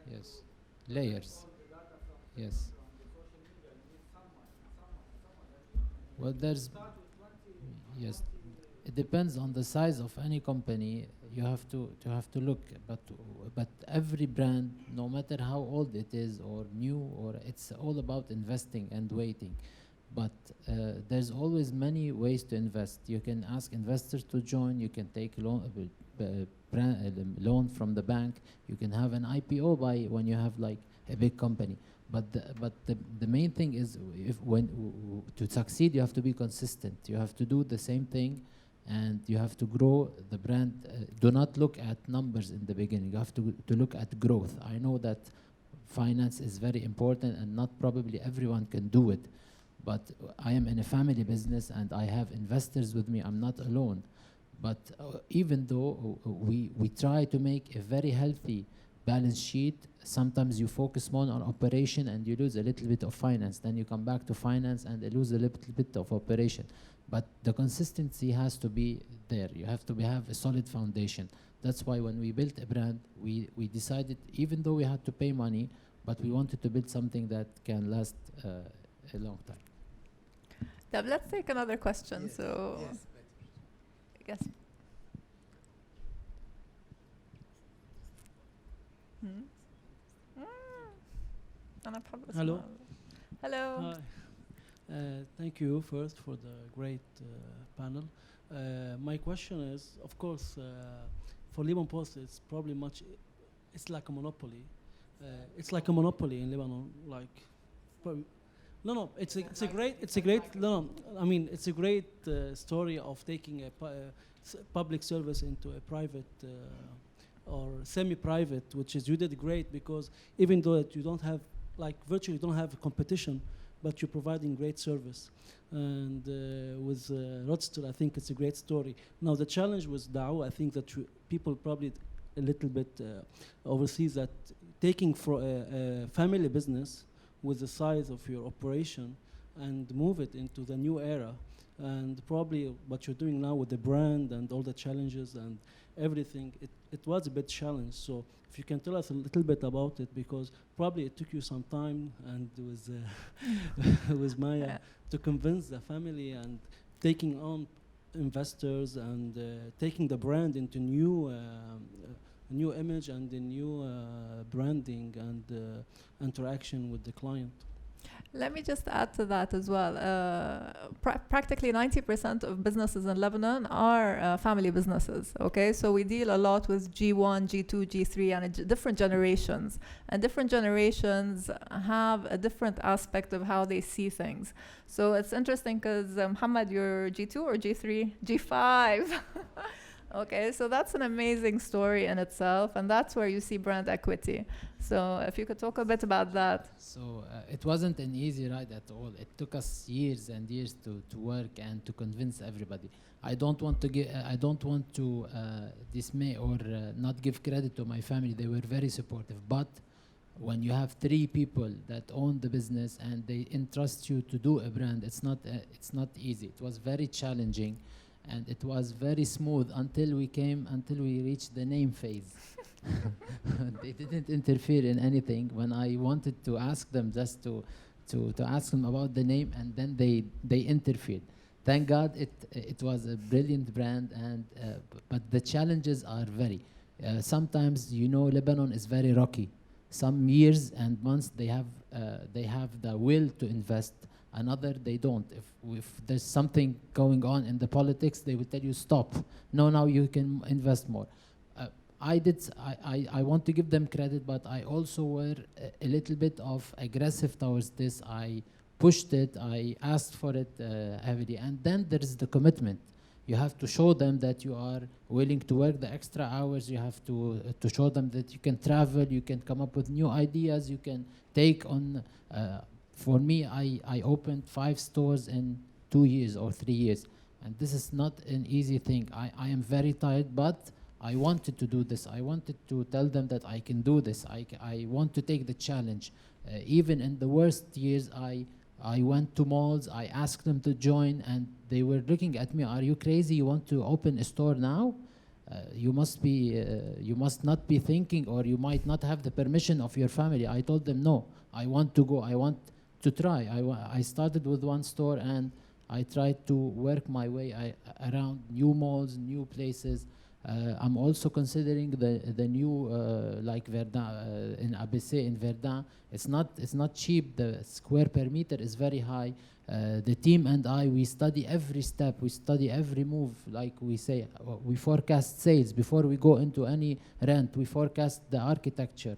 Yes, layers. Yes. Well, there's, yes, it depends on the size of any company. You have to look, but every brand, no matter how old it is or new, or it's all about investing and waiting. But there's always many ways to invest. You can ask investors to join. You can take loan from the bank. You can have an IPO buy when you have like a big company. But the main thing is, to succeed, you have to be consistent. You have to do the same thing, and you have to grow the brand. Do not look at numbers in the beginning. You have to look at growth. I know that finance is very important, and not probably everyone can do it. But I am in a family business and I have investors with me. I'm not alone. But even though we try to make a very healthy balance sheet, sometimes you focus more on operation and you lose a little bit of finance. Then you come back to finance and lose a little bit of operation. But the consistency has to be there. You have to have a solid foundation. That's why when we built a brand, we decided, even though we had to pay money, but we wanted to build something that can last a long time. Deb, let's take another question. Yes, So, yes, yes. Hmm? أنا بحب Hello. أسمع. Hello. Hi. Thank you first for the great panel. My question is, of course, for Lebanon Post, it's probably it's like a monopoly. It's like a monopoly in Lebanon. It's a great, I mean, it's a great story of taking a public service into a private or semi-private, which is, you did great, because even though that you don't have, virtually don't have competition, but you're providing great service. And with Roadster, I think it's a great story. Now the challenge with DAO, I think that people probably a little bit overseas that taking for a family business with the size of your operation and move it into the new era, and probably what you're doing now with the brand and all the challenges and everything, it was a bit challenge. So if you can tell us a little bit about it, because probably it took you some time and with Maya to convince the family and taking on investors and taking the brand into new image and the new branding and interaction with the client. Let me just add to that as well. Practically 90% of businesses in Lebanon are family businesses. Okay, so we deal a lot with G1, G2, G3, and different generations. And different generations have a different aspect of how they see things. So it's interesting because Muhammad, you're G2 or G3? G5. Okay, so that's an amazing story in itself, and that's where you see brand equity. So if you could talk a bit about that. So it wasn't an easy ride at all. It took us years and years to work and to convince everybody. I don't want to dismay or not give credit to my family. They were very supportive. But when you have 3 people that own the business and they entrust you to do a brand, it's not easy. It was very challenging. And it was very smooth until we reached the name phase. They didn't interfere in anything when I wanted to ask them just to ask them about the name, and then they interfered. Thank God it was a brilliant brand, and but the challenges are very. Sometimes Lebanon is very rocky. Some years and months they have the will to invest. Another, they don't. If there's something going on in the politics, they will tell you stop. No, now you can invest more. I want to give them credit, but I also were a little bit of aggressive towards this. I pushed it. I asked for it heavily, and then there is the commitment. You have to show them that you are willing to work the extra hours. You have to show them that you can travel. You can come up with new ideas. You can take on. For me, I opened 5 stores in 2 years or 3 years. And this is not an easy thing. I am very tired, but I wanted to do this. I wanted to tell them that I can do this. I want to take the challenge. Even in the worst years, I went to malls. I asked them to join, and they were looking at me. Are you crazy? You want to open a store now? You must not be thinking, or you might not have the permission of your family. I told them, no, I want to go. I want to try. I started with 1 store, and I tried to work my way around new malls, new places. I'm also considering the new like Verdun in ABC in Verdun. It's not cheap. The square per meter is very high. The team and we study every step. We study every move. Like we say, we forecast sales before we go into any rent. We forecast the architecture.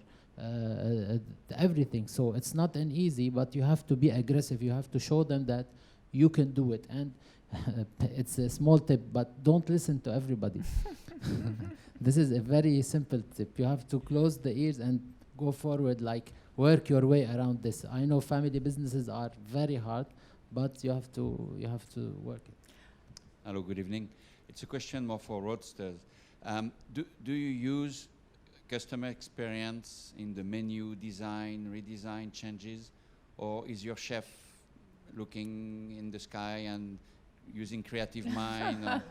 Everything. So it's not an easy, but you have to be aggressive. You have to show them that you can do it. And it's a small tip, but don't listen to everybody. This is a very simple tip. You have to close the ears and go forward, like work your way around this. I know family businesses are very hard, but you have to work it. Hello, good evening. It's a question more for Roadsters. Do you use customer experience in the menu design, redesign changes, or is your chef looking in the sky and using creative mind?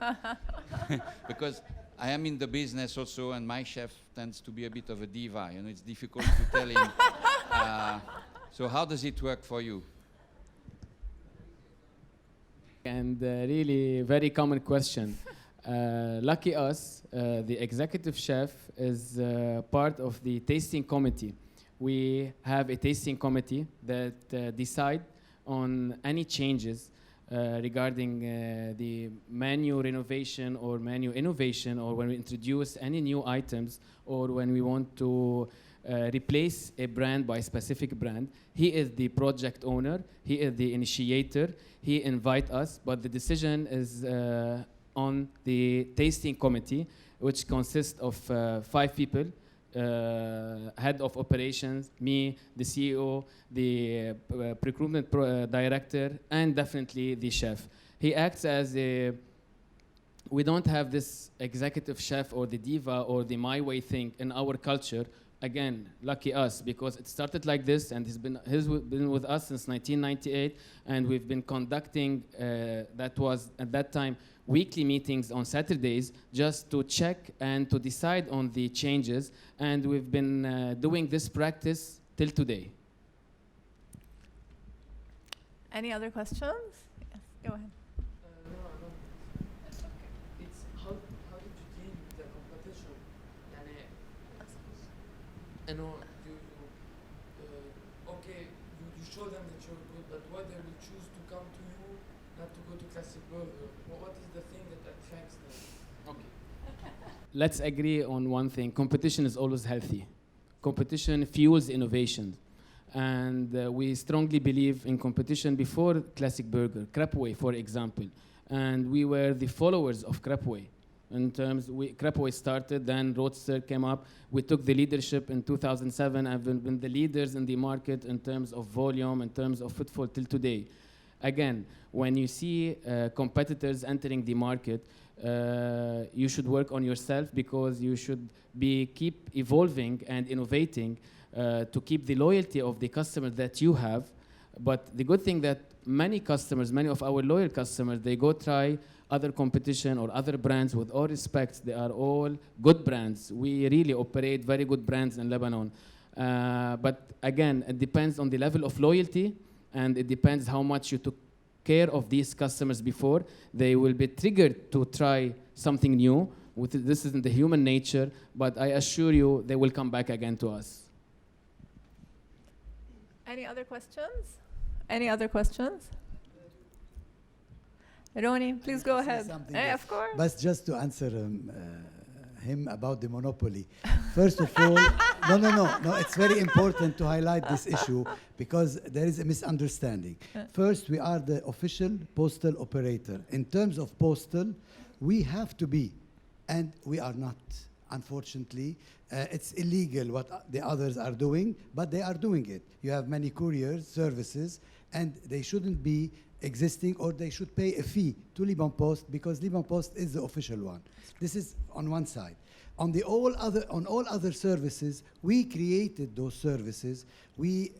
Because I am in the business also, and my chef tends to be a bit of a diva. You know, it's difficult to tell him. So how does it work for you? And really very common question. Lucky us, the executive chef is part of the tasting committee. We have a tasting committee that decide on any changes regarding the menu renovation or menu innovation, or when we introduce any new items, or when we want to replace a brand by a specific brand. He is the project owner, he is the initiator, he invite us, but the decision is on the tasting committee, which consists of 5 people, head of operations, me, the CEO, the procurement director, and definitely the chef. He acts as a, we don't have this executive chef or the diva or the my way thing in our culture. Again, lucky us, because it started like this, and he's been with us since 1998, and we've been conducting, that was at that time, weekly meetings on Saturdays just to check and to decide on the changes, and we've been doing this practice till today. Any other questions? Yes, go ahead. It's how did you deal with the competition? يعني إنه okay, you show them that you're good, but why they will choose to come to you, not to go to Classic Burger? What is the thing that attracts them? Okay. Let's agree on one thing. Competition is always healthy. Competition fuels innovation. And we strongly believe in competition before Classic Burger, Crepway, for example. And we were the followers of Crepway. In terms, Crepway started, then Roadster came up. We took the leadership in 2007 and have been the leaders in the market in terms of volume, in terms of footfall till today. Again, when you see competitors entering the market, you should work on yourself, because you should keep evolving and innovating to keep the loyalty of the customer that you have. But the good thing that many customers, many of our loyal customers, they go try other competition or other brands. With all respect, they are all good brands. We really operate very good brands in Lebanon. But again, it depends on the level of loyalty, and it depends how much you took care of these customers before. They will be triggered to try something new. This isn't the human nature, but I assure you they will come back again to us. Any other questions? Any other questions? Roni, please go Say ahead. something, Hey, yes. of course. But just to answer him about the monopoly. First of all, no, it's very important to highlight this issue, because there is a misunderstanding. First, we are the official postal operator. In terms of postal, we have to be, and we are not, unfortunately. It's illegal what the others are doing, but they are doing it. You have many courier services, and they shouldn't be existing, or they should pay a fee to Liban Post, because Liban Post is the official one. This is on one side. On all other services, we created those services. We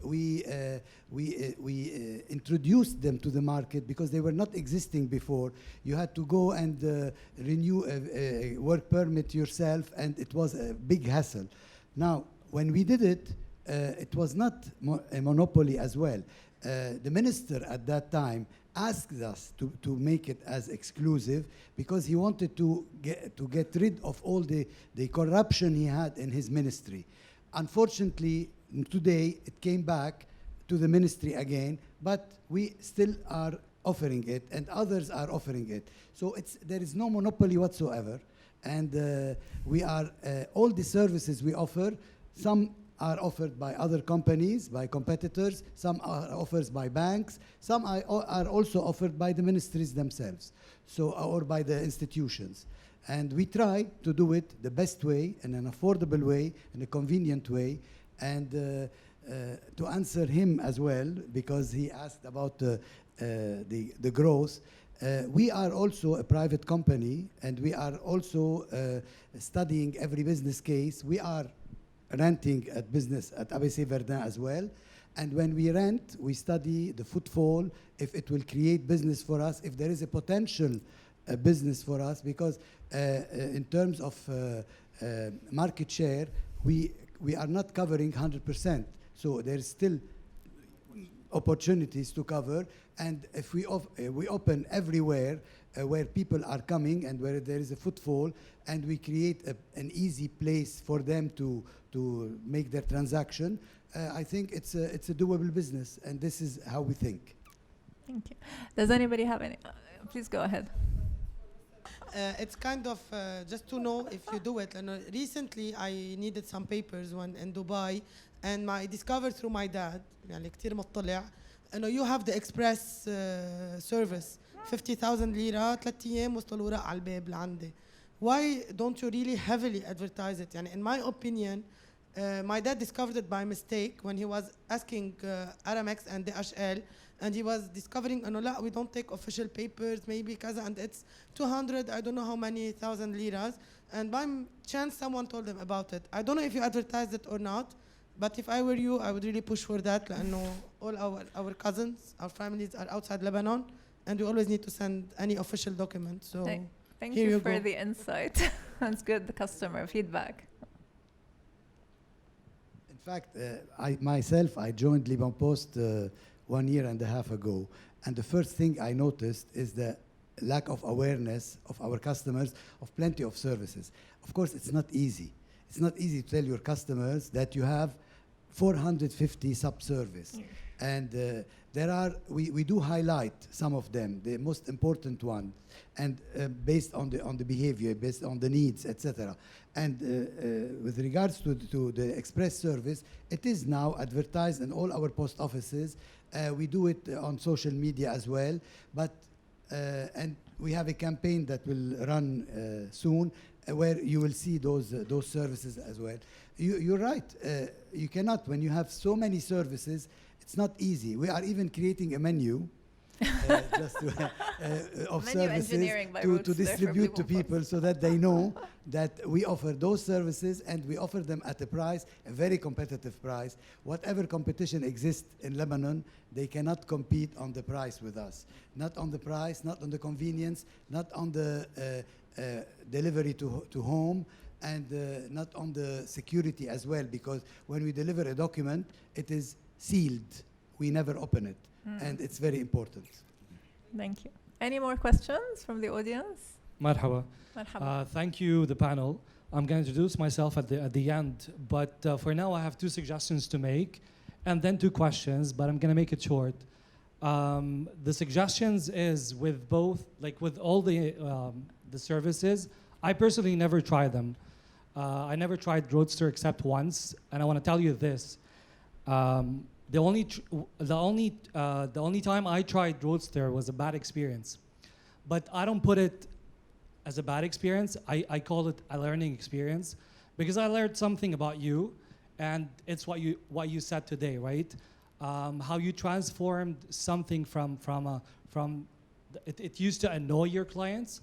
introduced them to the market because they were not existing before. You had to go and renew a work permit yourself, and it was a big hassle. Now, when we did it, it was not a monopoly as well. The minister at that time asked us to make it as exclusive, because he wanted to get rid of all the corruption he had in his ministry. Unfortunately, today it came back to the ministry again, but we still are offering it, and others are offering it. So there is no monopoly whatsoever, and we are all the services we offer. Some are offered by other companies, by competitors. Some are offered by banks. Some are also offered by the ministries themselves, or by the institutions. And we try to do it the best way, in an affordable way, in a convenient way. And to answer him as well, because he asked about the growth. We are also a private company, and we are also studying every business case. We are renting at business at ABC Verdun as well. And when we rent, we study the footfall, if it will create business for us, if there is a potential business for us, because in terms of market share, we are not covering 100%. So there's still opportunities to cover. And if we open everywhere where people are coming and where there is a footfall, and we create an easy place for them to make their transaction, I think it's a doable business, and this is how we think. Thank you. Does anybody have any? Please go ahead. It's kind of just to know if you do it. And recently I needed some papers when in Dubai, and I discovered through my dad, يعني كتير مطلع, you have the express service, 50,000 lira, 3 أيام وصلوا الورق على الباب لعندي. Why don't you really heavily advertise it? يعني in my opinion, my dad discovered it by mistake when he was asking Aramex and DHL, and he was discovering, لا, we don't take official papers, maybe كذا, and it's 200, I don't know how many thousand liras. And by chance, someone told him about it. I don't know if you advertised it or not, but if I were you, I would really push for that. لأنه all our cousins, our families are outside Lebanon, and we always need to send any official document. So Thank here you you for go. the insight. That's good, the customer feedback. In fact, I joined Liban Post 1.5 years ago, and the first thing I noticed is the lack of awareness of our customers of plenty of services. Of course, it's not easy. It's not easy to tell your customers that you have 450 sub-service. And we do highlight some of them, the most important one, and based on the behavior, based on the needs, etc. And with regards to the express service, it is now advertised in all our post offices. We do it on social media as well, and we have a campaign that will run soon where you will see those services as well. You're right. You cannot, when you have so many services, it's not easy. We are even creating a menu just of Menu services engineering by to Roots there for distribute to people. people so that they know that we offer those services, and we offer them at a price, a very competitive price. Whatever competition exists in Lebanon, they cannot compete on the price with us. Not on the price, not on the convenience, not on the delivery to home, and not on the security as well, because when we deliver a document, it is sealed. We never open it, and it's very important. Thank you. Any more questions from the audience? Marhaba. Marhaba. Thank you, the panel. I'm going to introduce myself at the end, but for now I have 2 suggestions to make, and then 2 questions, but I'm going to make it short. The suggestions is with both, like with all the services, I personally never try them. I never tried Roadster except once, and I want to tell you this. The only time I tried Roadster was a bad experience, but I don't put it as a bad experience. I call it a learning experience, because I learned something about you, and it's what you said today, right? How you transformed something from it used to annoy your clients,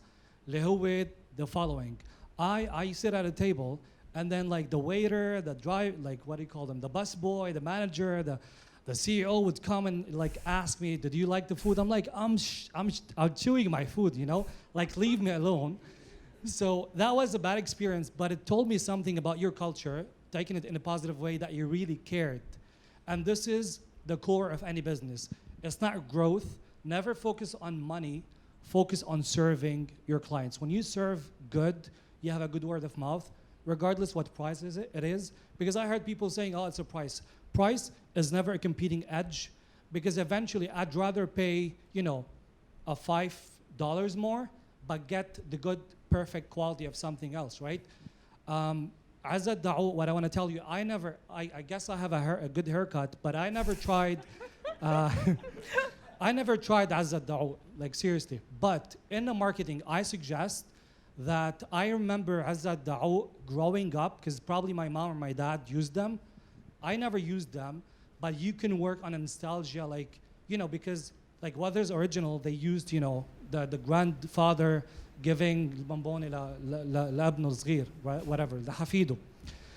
لهو the following. I sit at a table, and then like the waiter, the driver, like what do you call them, the bus boy, the manager, the CEO would come and like ask me, did you like the food? I'm like, I'm chewing my food, you know, like leave me alone. So that was a bad experience, but it told me something about your culture, taking it in a positive way, that you really cared. And this is the core of any business. It's not growth. Never focus on money. Focus on serving your clients. When you serve good, you have a good word of mouth, regardless what price it is. Because I heard people saying, oh, it's a price. Price is never a competing edge, because eventually I'd rather pay, you know, a $5 more, but get the good, perfect quality of something else, right? Azzad Daoud, what I want to tell you, I guess I have a good haircut, but I never tried, I never tried Azzad Daoud, like seriously. But in the marketing, I suggest that I remember Azzad Daoud growing up, because probably my mom or my dad used them. I never used them, but you can work on a nostalgia, like, you know, because like Werther's Original, they used, you know, the grandfather giving البونبوني لابنه الصغير, right? Whatever, لحفيده.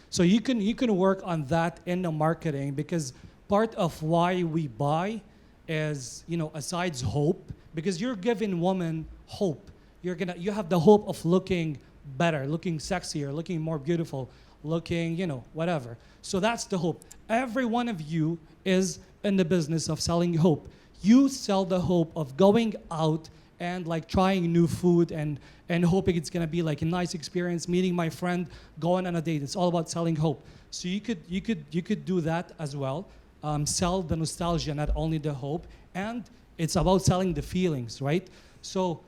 So you can work on that in the marketing, because part of why we buy is, you know, asides hope, because you're giving women hope. You have the hope of looking better, looking sexier, looking more beautiful, looking, you know, whatever. So that's the hope. Every one of you is in the business of selling hope. You sell the hope of going out and like trying new food and hoping it's gonna be like a nice experience, meeting my friend, going on a date. It's all about selling hope. So you could do that as well. Sell the nostalgia, not only the hope, and it's about selling the feelings, right? So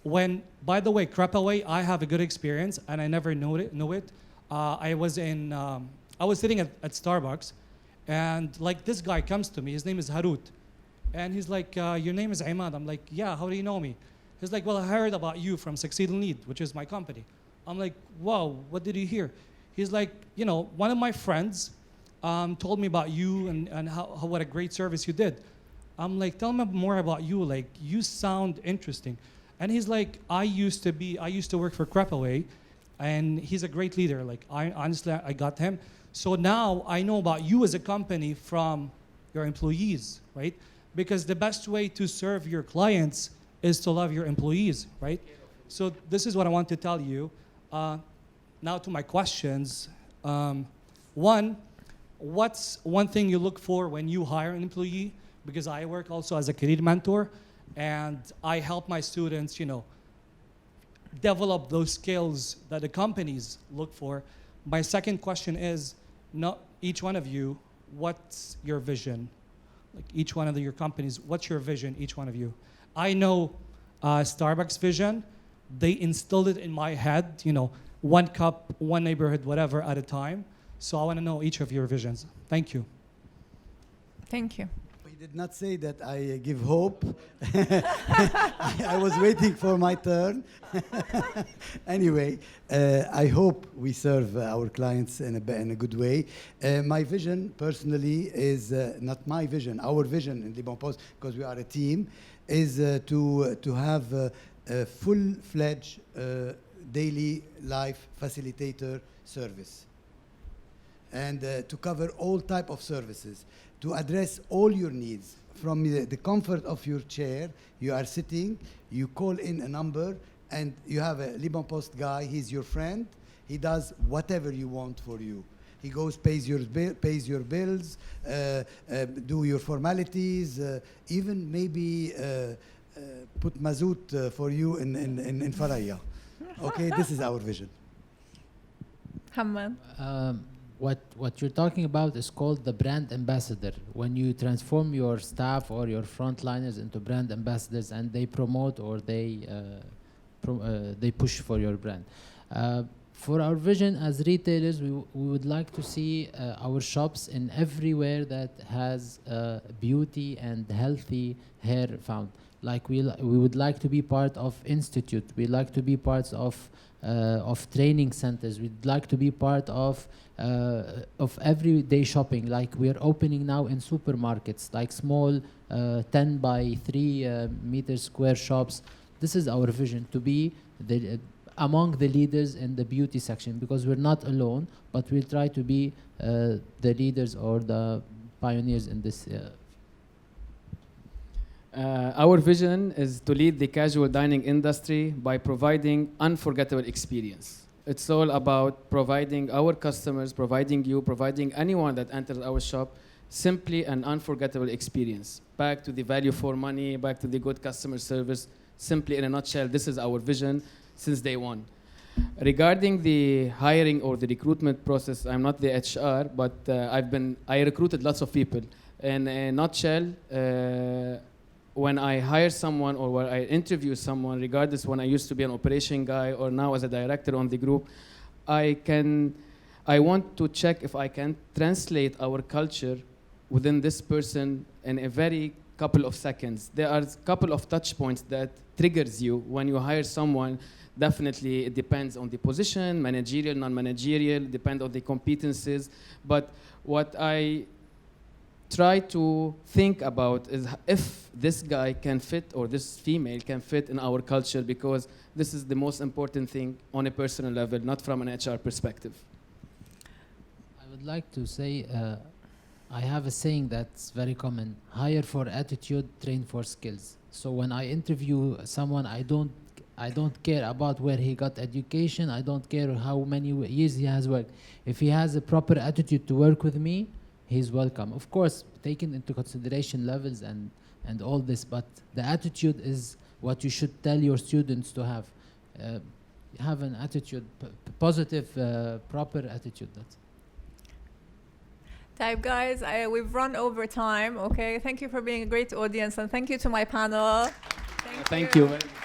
when, by the way, Crepe Away, I have a good experience, and I never knew it. I was sitting at Starbucks, and like this guy comes to me. His name is Harut, and he's like, "Your name is Imad." I'm like, "Yeah, how do you know me?" He's like, "Well, I heard about you from Succeed and Lead, which is my company." I'm like, "Wow, what did you hear?" He's like, "You know, one of my friends told me about you and how what a great service you did." I'm like, "Tell me more about you. Like, you sound interesting." And he's like, I used to work for Crepe Away, and he's a great leader. Like, I got him. So now I know about you as a company from your employees, right? Because the best way to serve your clients is to love your employees, right? So this is what I want to tell you. Now to my questions. One, what's one thing you look for when you hire an employee? Because I work also as a career mentor, and I help my students, you know, develop those skills that the companies look for. My second question is, not each one of you, what's your vision? Like each one of your companies, what's your vision, each one of you? I know Starbucks vision, they instilled it in my head, you know, one cup, one neighborhood, whatever at a time. So I want to know each of your visions. Thank you. Thank you. He did not say that I give hope. I was waiting for my turn. Anyway, I hope we serve our clients in a good way. My vision, personally, is not my vision. Our vision in Liban Post, because we are a team, is to have a full-fledged daily life facilitator service, and to cover all type of services, to address all your needs. From the comfort of your chair, you are sitting, you call in a number, and you have a Liban Post guy, he's your friend, he does whatever you want for you. He goes, pays your bills, do your formalities, even maybe put mazout for you in Faraya. Okay, this is our vision. Hamad. What you're talking about is called the brand ambassador. When you transform your staff or your frontliners into brand ambassadors, and they promote or they push for your brand. For our vision as retailers, we would like to see our shops in everywhere that has beauty and healthy hair found. Like we would like to be part of institute. We like to be parts of training centers. We'd like to be part of everyday shopping. Like we're opening now in supermarkets, like small 10 by 3 meter square shops. This is our vision, to be among the leaders in the beauty section, because we're not alone, but we'll try to be the leaders or the pioneers in this. Our vision is to lead the casual dining industry by providing unforgettable experience. It's all about providing our customers, providing you, providing anyone that enters our shop, simply an unforgettable experience. Back to the value for money, back to the good customer service. Simply in a nutshell, this is our vision since day one. Regarding the hiring or the recruitment process, I'm not the HR, but I recruited lots of people. In a nutshell, when I hire someone or when I interview someone, regardless when I used to be an operation guy or now as a director on the group, I want to check if I can translate our culture within this person in a very couple of seconds. There are a couple of touch points that triggers you when you hire someone. Definitely it depends on the position, managerial, non-managerial, depend on the competencies. But what I try to think about is if this guy can fit or this female can fit in our culture, because this is the most important thing on a personal level, not from an HR perspective. I would like to say, I have a saying that's very common: hire for attitude, train for skills. So when I interview someone, I don't care about where he got education. I don't care how many years he has worked. If he has a proper attitude to work with me, he's welcome. Of course, taking into consideration levels and all this, but the attitude is what you should tell your students to have. Have an attitude, positive, proper attitude. That's Type guys, we've run over time, okay? Thank you for being a great audience, and thank you to my panel. Thank you very much.